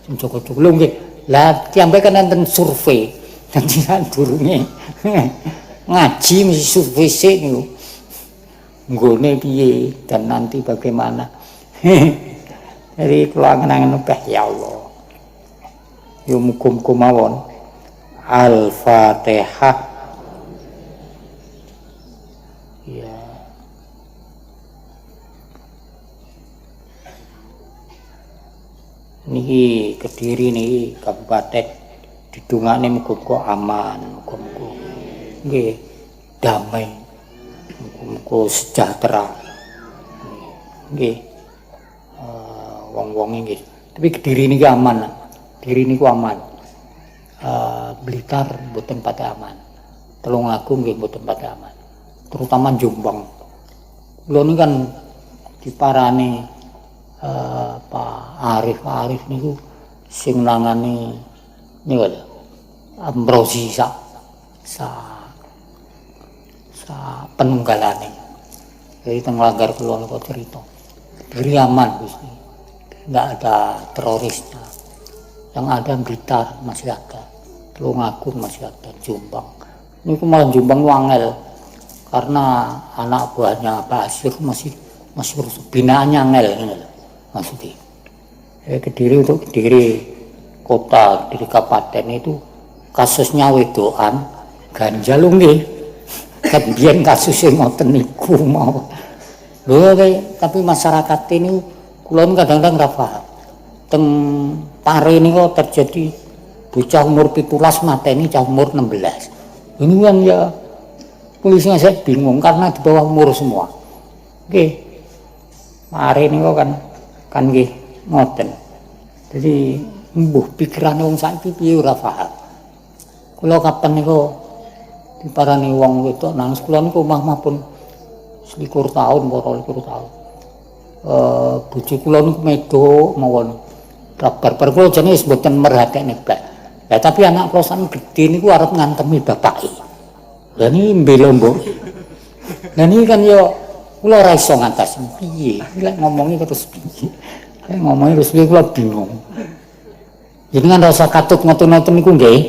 Sing Joko-Joko lho nggih. Lah kiambe kan enten survei. Dadi durunge ngaji mesti survei sik niku. Nggone piye dan nanti bagaimana. Jadi kula ngenengen ya Allah. Yo muga-muga mawon. Al-Fatihah. Ya. Niki Kediri niki kabupaten didongakne muga-muga aman, muga-muga nggih damai. Muga-muga sejahtera. Nggih. Wong-wong nggih. Tapi Kediri niki aman. Kediri niku aman. Blitar mboten pati aman. Tulungagung nggih mboten pati aman. Terutama Jombang. Kula niku kan diparani Pak Arif niku sing nangani niku lho. Ambrosi sa penunggalane. Jadi teng Langgar kula niku cerita. Kediri aman Gusti. Enggak ada terorisnya. Yang ada Blitar masih ada, Tulungagung masih ada, Jombang. Ini malah Jombang wangel karena anak buahnya Pak Asyir masih binaannya angel ini maksudnya. Kediri untuk Kediri kota, Kediri kabupaten itu kasusnya wedoan ganja lho nggih. Kemudian kasusnya ngoten niku mau. Lho tapi masyarakat ini kula kadang-kadang ora paham. Teng Pare ini kok terjadi bocah umur 17 mateni cah umur 16. Ini kan ya polisinya saya bingung karena di bawah umur semua. Oke. Pare ini kok kan nggih ngoten. Jadi mbuh pikirane wong saiki piye ora paham. Kula kapan niku diparani wong wedok nang kula niku omah pun 21 tahun, 22 tahun. Bojo kula niku medhok mawon. Kabar kula jane wis mboten merhatekne blas. Lah tapi anak kula sak gedhe niku arep ngantemi bapake. Lah niki mbela mbok. Lah niki kan yo kula ora iso ngantos piye. Lek ngomongi terus piye. Lek ngomongi terus piye kula bingung. Jenengan rasa katut ngoten-ngoten niku nggih.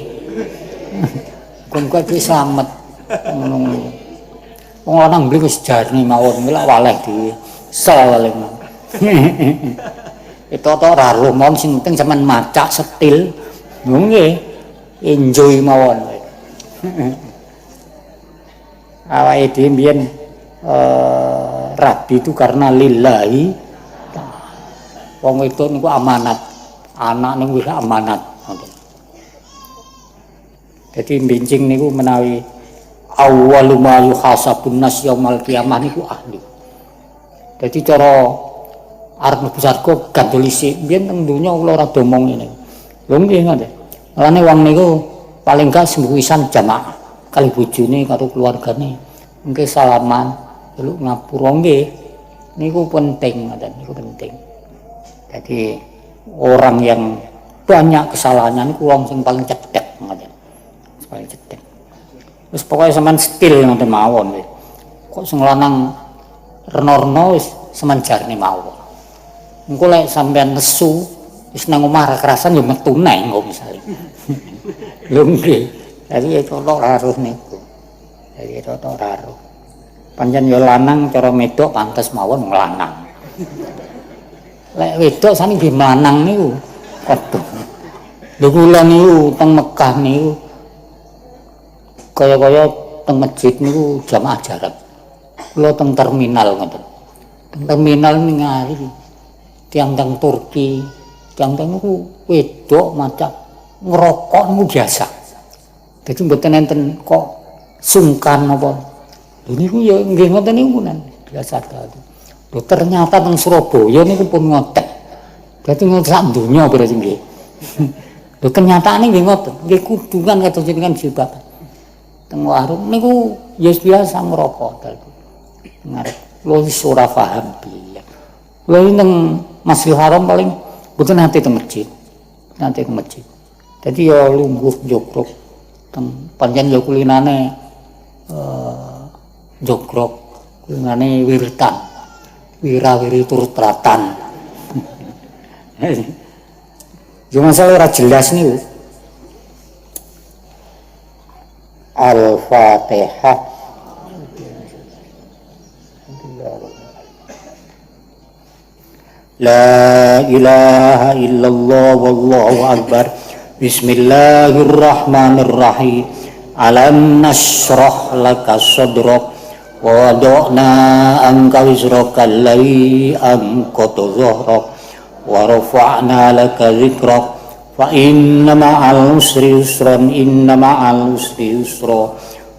Muga-muga iki slamet. Ngono. Wong lanang mriki wis jarne mawon lek waleh dhewe. Sel itu ora roh mawon sing penting sampean macak setil nggih enjoy mawon. Awake dhewe mbiyen rabi itu karena lillahi. Wong wedok niku amanat, anak niku wis amanat ngoten. Dadi mbincing niku menawi awwalu ma yuhasabun nas yaumil qiyamah niku ahli. Dadi cara arep mlebu surga gandul isih biyen teng donya kula ora domong ngene. Lho nggih ngoten. Lane wong niku paling gak sembuhisan jamaah kali bojone karo keluargane. Nggih salaman, delok ngapura nggih. Niku penting ngoten, niku penting. Jadi orang yang banyak kesalahannya niku wong sing paling cedhek ngoten. Paling cedhek. Wis pokoke sampean skill ngoten mawon. Kok sing lanang reno-reno wis semenjarne mawon. Engko lek sampean nesu wis nang omah kerasan ya metu neng kok misale. Lho nggih. Dadi toto raruh niku. Dadi toto raruh. Pancen ya lanang cara medok pantes mawon lanang. Lek wedok sani nggih manang niku kodhong. Lho kula niku teng Mekah niku kaya-kaya teng masjid niku jamaah jarak. Kula teng terminal ngoten. Teng terminal ningali tiang-tiang Turki, tiang-tiang niku wedok macam ngerokok niku biasa. Dadi mboten enten kok sungkan apa. Lho niku ya nggih ngoten niku nan biasa tadi. Lho ternyata teng Surabaya niku pun ngoten. Dadi ngoten sak donya berarti nggih. Lho kenyataane nggih ngoten, nggih kudungan kados jenengan jilbaban. Teng warung niku ya biasa ngerokok tadi. Ngarep lho wis ora paham piye. Lho ning Masjidil Haram paling mboten nate teng masjid. Nate teng masjid. Dadi ya lungguh jogrok teng pancen ya kulinane jogrok kulinane wiritan. Wira-wiri turut pratan. Yo masalah ora jelas niku. Al-Fatihah. La ilaha illallah wallahu akbar. Bismillahirrahmanirrahim. Alam nashrah laka sadrak wa wada'na anka wizraka alladhi anqadha dhahrak wa rafa'na laka dhikrak fa inna ma'al usri yusran inna ma'al usri yusra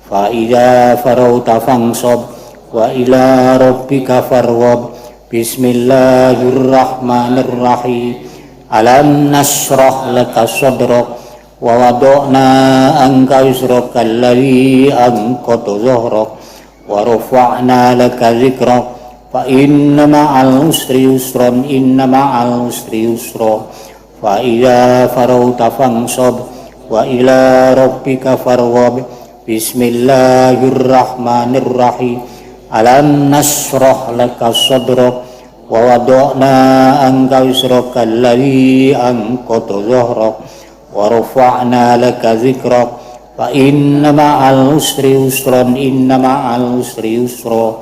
fa idza farauta fansab wa ila rabbika farghab. Bismillahirrahmanirrahim. Alam nashrah laka sadrak wa wada'na anka wizraka alladhi anqadha dhahrak wa rafa'na laka dhikrak fa inna ma'al usri yusran inna ma'al usri yusra fa idza farauta fansab wa ila rabbika farghab. Bismillahirrahmanirrahim. Alam nashrah laka sadrak wa wada'na anka wizraka alladhi anqadha dhahrak wa rafa'na laka dhikrak fa inna ma'al usri yusran inna ma'al usri yusra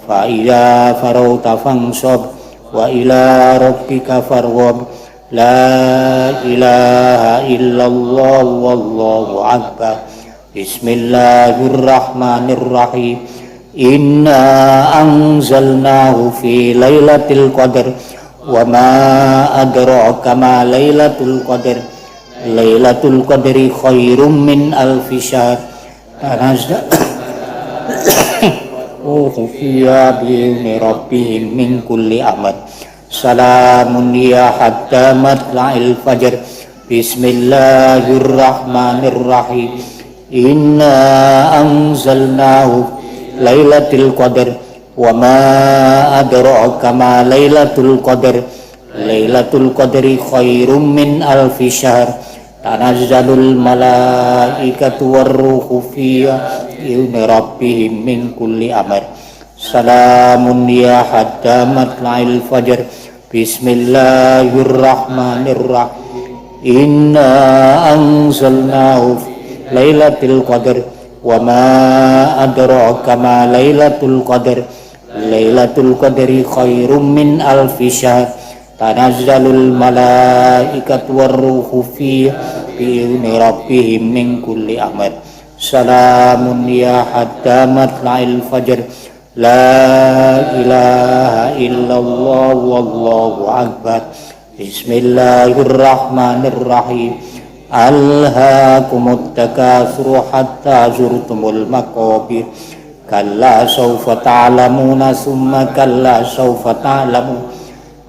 fa idza farauta fansab wa ila rabbika farghab. La ilaha illallah wallahu akbar. Bismillahirrahmanirrahim. Inna anzalnahu fi lailatul qadr wa ma adraka ma lailatul qadr. Lailatul qadri khairum min alfi syahr. Tanazzal fiha bi'izni rabbihim min kulli amr. Salamun ya hatta matla'il fajr. Bismillahirrahmanirrahim. Inna anzalnahu lailatul qadr wa ma adraka ma lailatul qadr. Lailatul qadri khairum min alfi syahr. Tanazzalul malaikatu warruhu fiha bi'izni rabbihim min kulli amr. Salamun ya hatta matla'il fajr. Bismillahirrahmanirrahim. Inna anzalnahu lailatul qadr wa ma adraka ma lailatul qadr. Lailatul qadri khairum min alfi syahr. Tanazzalul malaikatu warruhu fiha bi'izni rabbihim min kulli amr. Salamun ya hatta matla'il fajr. La ilaha illallah wallahu akbar. Bismillahirrahmanirrahim. Alhaakumut takatsur hatta zurtumul maqabir. Kalla sawfa ta'lamuna summa kalla sawfa ta'lamun.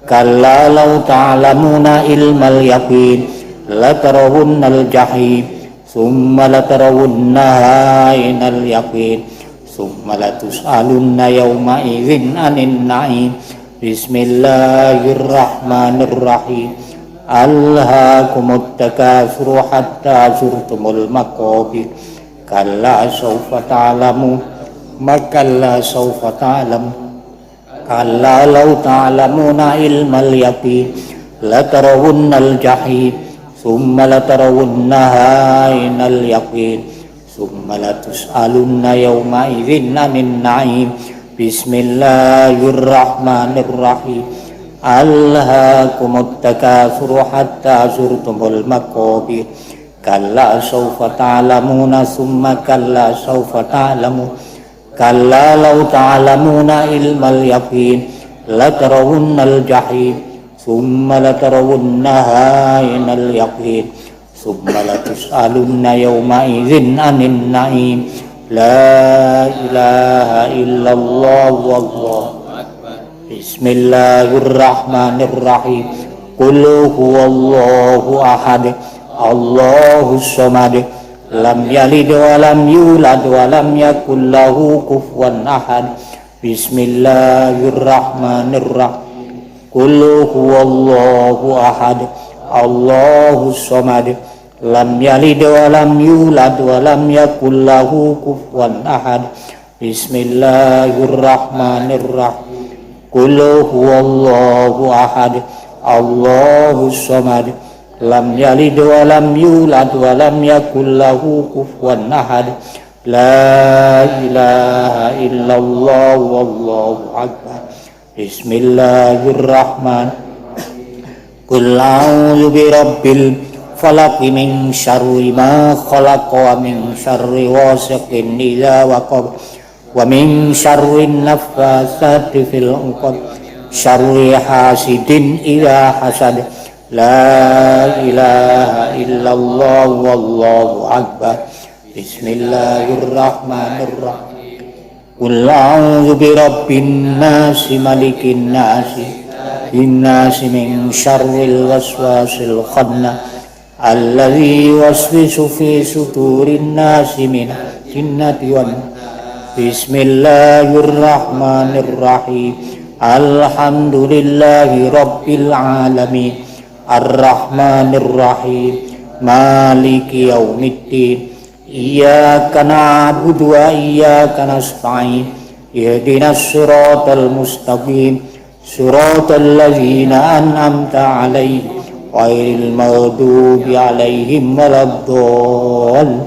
Kalla law ta'lamuna ilmal yaqin latarawunnal jahim summa latarawunnaha ainal yaqin summa latus'alunna yawma idzin 'anin na'im. Bismillahirrahmanirrahim. Alhaakumut takatsur hatta zurtumul maqabir. Kalla sawfa ta'lamun kalla sawfa ta'lamun. Kalla law ta'lamuna ilmal yaqin latarawunnal jahim summa latarawunnaha ainal yaqin summa latus'alunna yawma idzin 'anin na'im. Bismillahirrahmanirrahim. Alhaakumut takatsur hatta zurtumul maqabir. Kalla sawfa ta'lamuna summa kalla sawfa ta'lamun. Kalla law ta'lamuna ilmal yaqin latarawunnal jahim summa latarawunnaha ainal yaqin summa latus'alunna yawma idzin 'anil na'im. La ilaha illallah wallahu akbar. Bismillahirrahmanirrahim. Qul huwallahu ahad, Allahus samad, lam yalid wa lam yulad wa lam yakul lahu kufuwan ahad. Bismillahirrahmanirrahim. Qul huwallahu ahad, Allahus samad, lam yalid wa lam yulad wa lam yakul lahu kufuwan ahad. Bismillahirrahmanirrahim. Qul huwallahu ahad, Allahus samad, lam yalid wa lam yulad wa lam yakul lahu kufuwan ahad. La ilaha illallah wallahu akbar. Bismillahirrahmanirrahim. Qul a'udzu birabbil falaq min syarri ma khalaq wa min syarri ghasiqin idza waqab wa min syarri naffasati fil 'uqad syarri hasidin idza hasad. La ilaha illallah wallahu akbar. Bismillahirrahmanirrahim. Qul a'udzu birabbin nas malikin nas innasi min syarril waswasil khannas alladzi yuwaswisu fi sudurin nasi minal jinnati wan nas. Bismillahirrahmanirrahim. Alhamdulillahi rabbil alamin. Ar-Rahmanir-Rahim. Maliki yaumiddin. Iyyaka na'budu wa iyyaka nasta'in. Ihdinas siratal mustaqim. Siratal ladzina an'amta 'alaihim ghairil maghdubi 'alaihim waladdallin.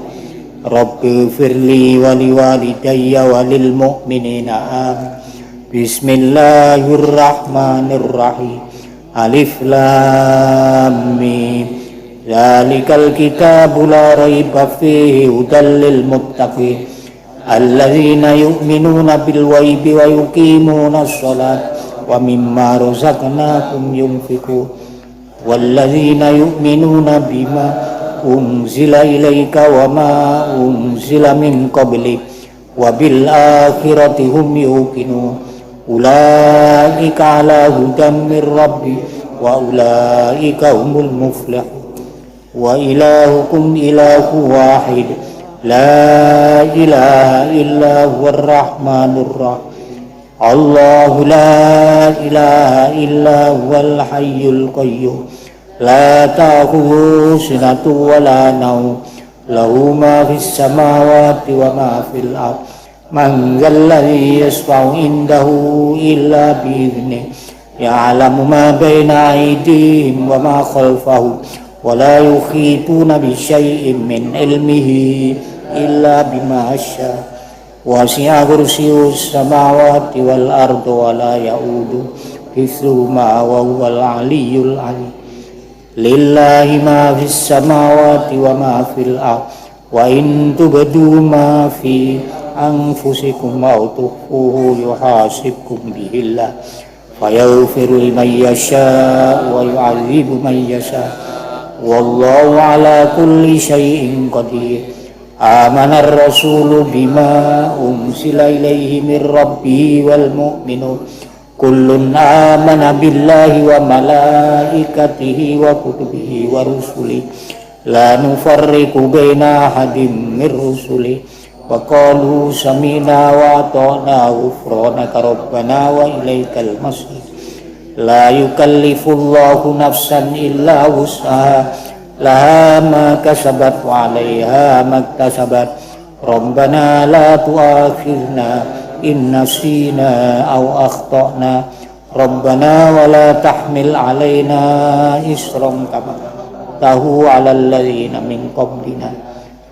Rabbi firli wa liwalidayya wa lil mu'minina amin. Bismillahirrahmanirrahim. Alif lam mim. Dzalikal kitabu la raiba fihi hudal lil muttaqin alladzina yu'minuna bil ghaibi wa yuqimuna sholata wa mimma razaqnahum yunfiqun walladzina yu'minuna bima unzila ilaika wa ma unzila min qablik wa bil akhirati hum yuqinun. Ulaika ala hudan mir rabbi wa ulaika humul muflihun. Wa ilahukum ilahu wahid la ilaha illa huwar rahmanur rahim. Allahu la ilaha illa huwal hayyul qayyum la ta'khudhuhu sinatun wa la nawm lahu ma fis samawati wa ma fil ardh. Man dzalladzi yashfa'u indahu illa bi'idhnihi ya'lamu ma baina aydihim wa ma khalfahum wa la yuhituna bi syai'in min ilmihi illa bima syaa. Wasi'a kursiyyus samawati wal ardi wa la ya'udu hifdzuhuma wa huwal 'aliyyul 'azim. Lillahi ma fis samawati wa ma fil ardh wa in tubdu ma fi anfusikum aw tukhfuhu yuhasibkum bihillah fayaghfiru liman yasha wa yu'adzibu man yasha wallahu ala kulli syai'in qadir. Amanar rasulu bima unzila ilaihi mir rabbihi wal mu'minun kullun amana billahi wa malaikatihi wa kutubihi wa rusulihi la nufarriqu baina ahadin mir rusulihi wa qalu sami'na wa ata'na ghufranaka rabbana wa ilaikal masir. La yukallifullahu nafsan illa wus'aha laha ma kasabat wa 'alaiha maktasabat. Rabbana la tu'akhidhna in nasina aw akhtana. Rabbana wa la tahmil 'alaina isran kama tahu 'alal ladzina min qablina.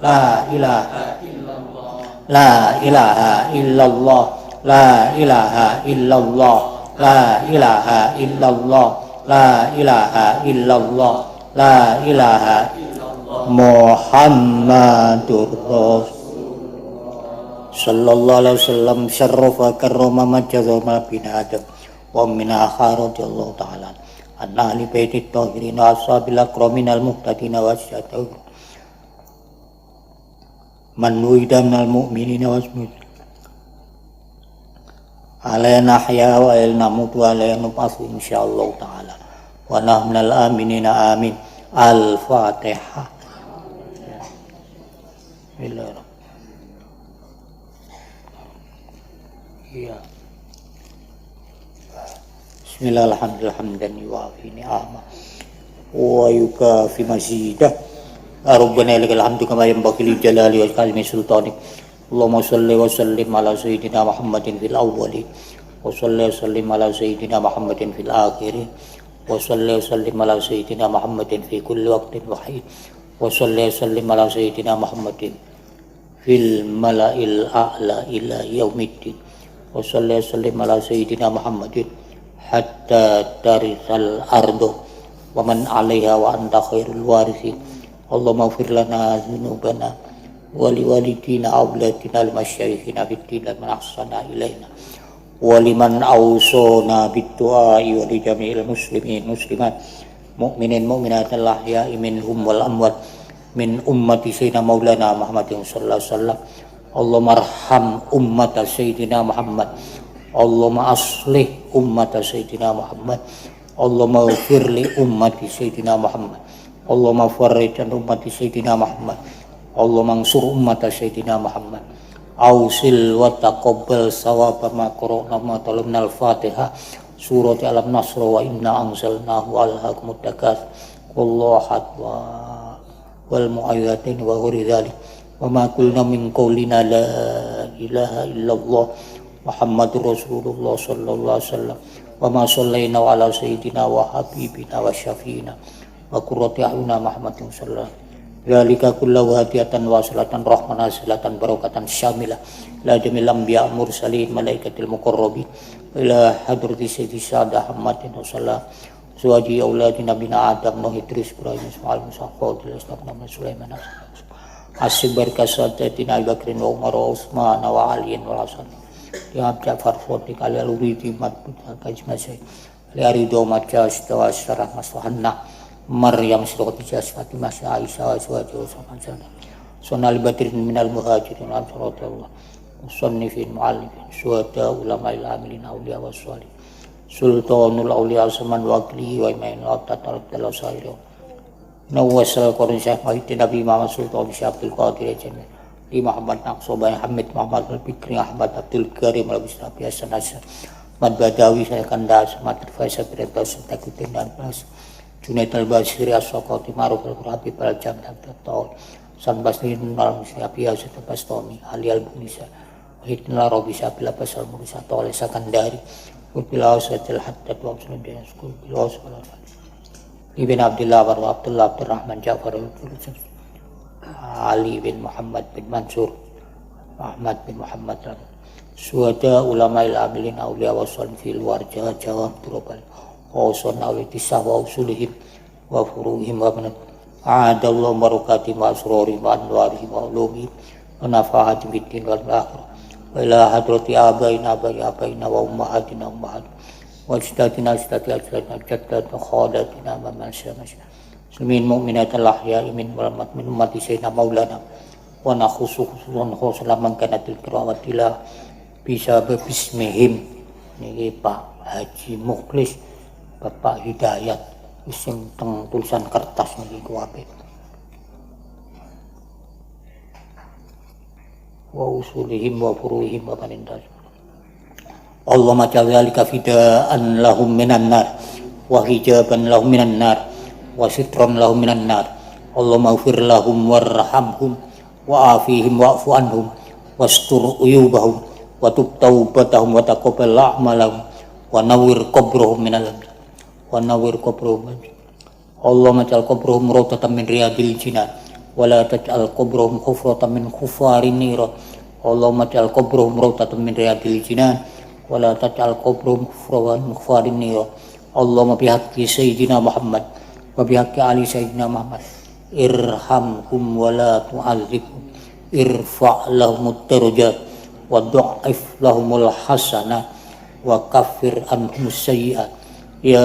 la ilaha la ilaha illallah la ilaha illallah la ilaha illallah la ilaha illallah la ilaha Muhammadur Rasul sallallahu alaihi wasallam syarrafa karrama majazama bin adam wa min radhiyallahu ta'ala an ahli baitit tahirin wa ashabil akramin al muhtadin wa syataur man wida minal mu'minina wasmud alayna ahya wa alayna namut wa alayna nub'atsu insyaallah ta'ala wa nahminal aminina amin. Al-Fatihah. Bismillah alhamdulillah hamdan yuwafi ni'amah wa yukafi mazidah. Rabbana lakal hamdu kama yanbaghi li jalali wal kalimi sultanik. Allahumma shalli wa sallim ala sayyidina Muhammadin fil awwalin wa shalli wa sallim ala sayyidina Muhammadin fil akhirin wa shalli wa sallim ala sayyidina Muhammadin fi kulli waqtin wahid wa shalli wa sallim ala sayyidina Muhammadin fil mala'il a'la ila yaumiddin wa shalli wa sallim ala sayyidina Muhammadin hatta tarisal ardu wa man 'alaiha wa anta khairul warithin. Allahumma ighfir lana dzunubana wa liwalidina awladina limasyayikhina fid din man ahsana ilaina wa liman awsana bid-du'ai wa li jami'il muslimin muslimat mu'minin mu'minat al-ahya'i minhum wal amwat min ummati sayyidina maulana Muhammadin sallallahu alaihi wasallam. Allahumma arham ummata sayyidina Muhammad, Allahumma aslih ummata sayyidina Muhammad, Allahumma ighfir li ummati sayyidina Muhammad, Allahumma farrij an ummati sayyidina Muhammad, Allahumma ansur ummata sayyidina Muhammad. Ausil wa taqabbal sawaba ma qara'na ma talabna al-Fatihah surat alam nasr wa inna anzalnahu alhaqumut takasur wallahu ahad wal mu'ayyatin wa ghairi dzalik wa ma qulna min qawlina la ilaha illallah Muhammadur Rasulullah sallallahu alaihi wasallam wa ma shallaina ala sayyidina wa habibina wa syafiina wa qurrati a'yunina Muhammadin sallallahu dzalika kullu hadiyatan wasilatan rahmana silatan barakatan syamilah la jamil anbiya mursalin malaikatil muqarrabin ila hadrati sayyidi sadah Muhammadin sallallahu suwaji auladi nabina Adam Nuh Idris Ibrahim Ismail Musa Fadil Islam Sulaiman asib barkasatina Abu Bakrin wa Umar wa Utsman wa Ali wa Hasan ya Ja'far Sadiq Ali al-Uridi matbut kajmasai li arido majas tawasarah maslahanna Maryam Sirotija Fatimah Aisyah Aswaju Samanjana Sonali Badrin minal muhajirin Ansarullah Musannifin mu'allifin Suhada ulama il-amilin awliya wa salih Sultanul awliya al-saman wa aklihi wa imain al-tatal al-sahiru Nawasal Qurun Syekh Mahidin Nabi Muhammad Sultan Syekh Abdul Qadir Jami Di Muhammad Naqsobani Hamid Muhammad Al-Bikri Ahmad Abdul Karim Al-Abis Nabi Hasan Hasan Ahmad Badawi Saya Kandas Ahmad Faisal Biratas Takutin dan Bas Junaid al-Basiri as-Saqati Ma'ruf al-Habib al-Jamil al-Taul San Basrin al-Musyafi al-Bastami Ali al-Bunisa Wahidna Rabi Syabila Basal Murisa Tawali Sakandari Bila Usatil Haddad wa Absalin Dina Skul Bila Usatil Ibn Abdullah wa Abdullah Abdurrahman Ja'far Ali bin Muhammad bin Mansur Ahmad bin Muhammad Suhada ulama il-amilin awliya wa salim fil warjah jawab turabal Wasana litisah wa usulihim wa furuhim wa manat A'adallahu barakatihim wa asrarihim wa anwarihim wa ulumihim wa nafahatim biddin wal akhirah wa ila hadrati abaina wa ummahatina wa ajdatina jaddatina khadatina wa man syamasyah muslimin mu'minat al-ahya'i min walamat min ummati sayyidina maulana wa nakhusu khususan khusalaman kanatil kirawatilah bisa bismihim ini Pak Haji Mukhlis Bapak Hidayat sing teng tulisan kertas niki kuwabe wa usulihim wa furuhim wa manindas Allahumma ja'alika fidaan lahum minan nar wa hijaban lahum minan nar wa sitran lahum minan nar Allahumma ighfir lahum warhamhum wa afihim wa'fu anhum wastur uyubahum wa tub taubatahum wa taqabbal a'malahum wa nawwir qabrahum minal wa nawwir qabrahum Allahumma ja'al qabrahum rawdatan min riyadil jinan ولا تجعل قبرهم حفرة من حفار النير اللهم اجعل قبرهم روضة من رياض الجنان ولا تجعل قبرهم حفرة من حفار النير اللهم بحق سيدنا محمد وبحق علي سيدنا محمد irhamhum wala tu'adzibhum irfa' lahumud darajat wa dha'if lahumul hasanah wa kaffir anhum sayyi'at ya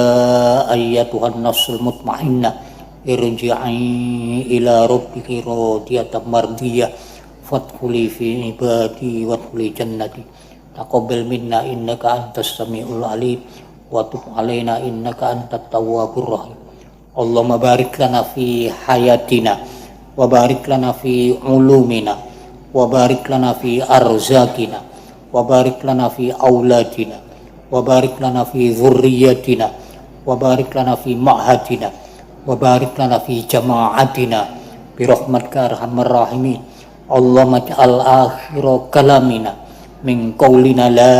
ayyatuhan nafsul mutmainnah irji'i ila rabbiki radiyatan mardiyah fadkhuli fi ibadi wadkhuli jannati taqabbal minna innaka antas samiul alim wa tub alaina innaka antat tawwabur rahim Allahumma barik lana fi hayatina wa barik lana fi ulumina wa barik lana fi arzakina wa barik lana fi auladina wa barik lana fi dzurriyyatina wa barik lana fi ma'hadina wa barik lana fi jama'atina bi rahmatika arhamar rahimin Allahumma ja'al akhira kalamina min qaulina la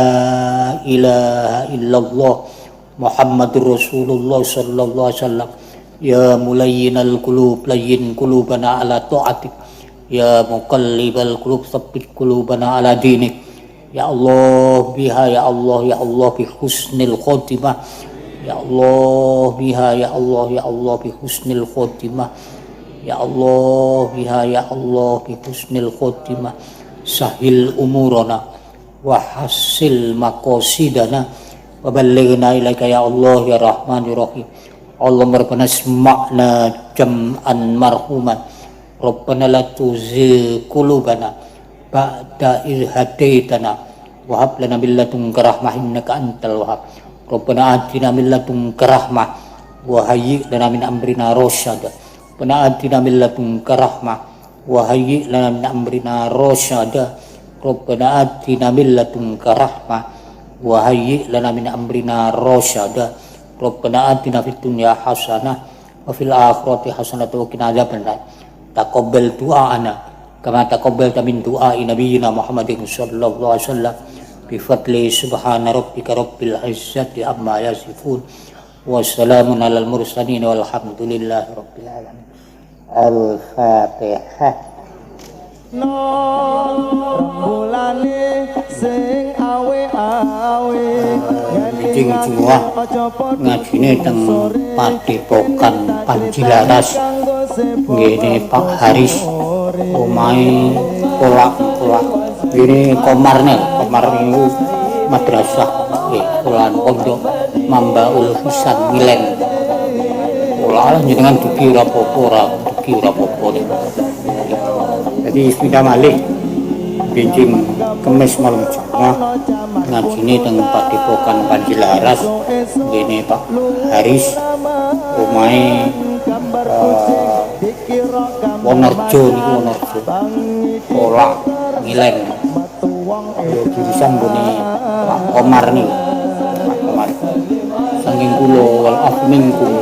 ilaha illallah Muhammadur Rasulullah sallallahu alaihi wasallam ya mulayyinal qulub layyin qulubana ala ta'atik ya muqallibal qulub tsabbit qulubana ala dinik ya Allah biha ya Allah bi husnil khotimah ya Allah biha ya Allah bi husnil khotimah ya Allah biha ya Allah bi husnil khotimah sahil umurana wa hasil maqasidana wa ballighna ilaika ya Allah ya Rahman ya Rahim Allahumma rabbana isma'na jam'an marhuman Rabbana la tuzigh qulubana ba'da idh hadaitana wa hab lana min ladunka rahmah innaka antal wahhab Rabbana atina min ladunka rahmah wa hayyi' lana min amrina rasyada Rabbana atina min ladunka rahmah wa hayyi' lana min amrina rasyada Rabbana atina min ladunka rahmah wa hayyi' lana min amrina rasyada Rabbana atina fid dunya hasanah wa fil akhirati hasanah wa qina adzabannar. Taqabbal du'ana kama taqabbalta min du'ai nabiyyina Muhammadin sallallahu alaihi wasallam bi fadli subhana rabbika rabbil izzati amma yasifun wa salamun alal mursalin walhamdulillahi rabbil alamin. Al-Fatihah. Mulane sing awe-awe Bijing semua ngajine teng Padepokan Panjilaras ngene Pak Haris omahe kolak-kolak ngene Komar niku madrasah nggih kulan pondok Mambaul Hisan Milen kula jenengan dugi ora apa-apa niku jadi pindah malih benjing kemis malam Jumat ngajine teng Padepokan Panjilaras ngene Pak Haris omahe Wonorejo niku Wonorejo Kolak Ngilen yo jurusan gone Pak Komar niku Pak Komar saking kula wal af minggu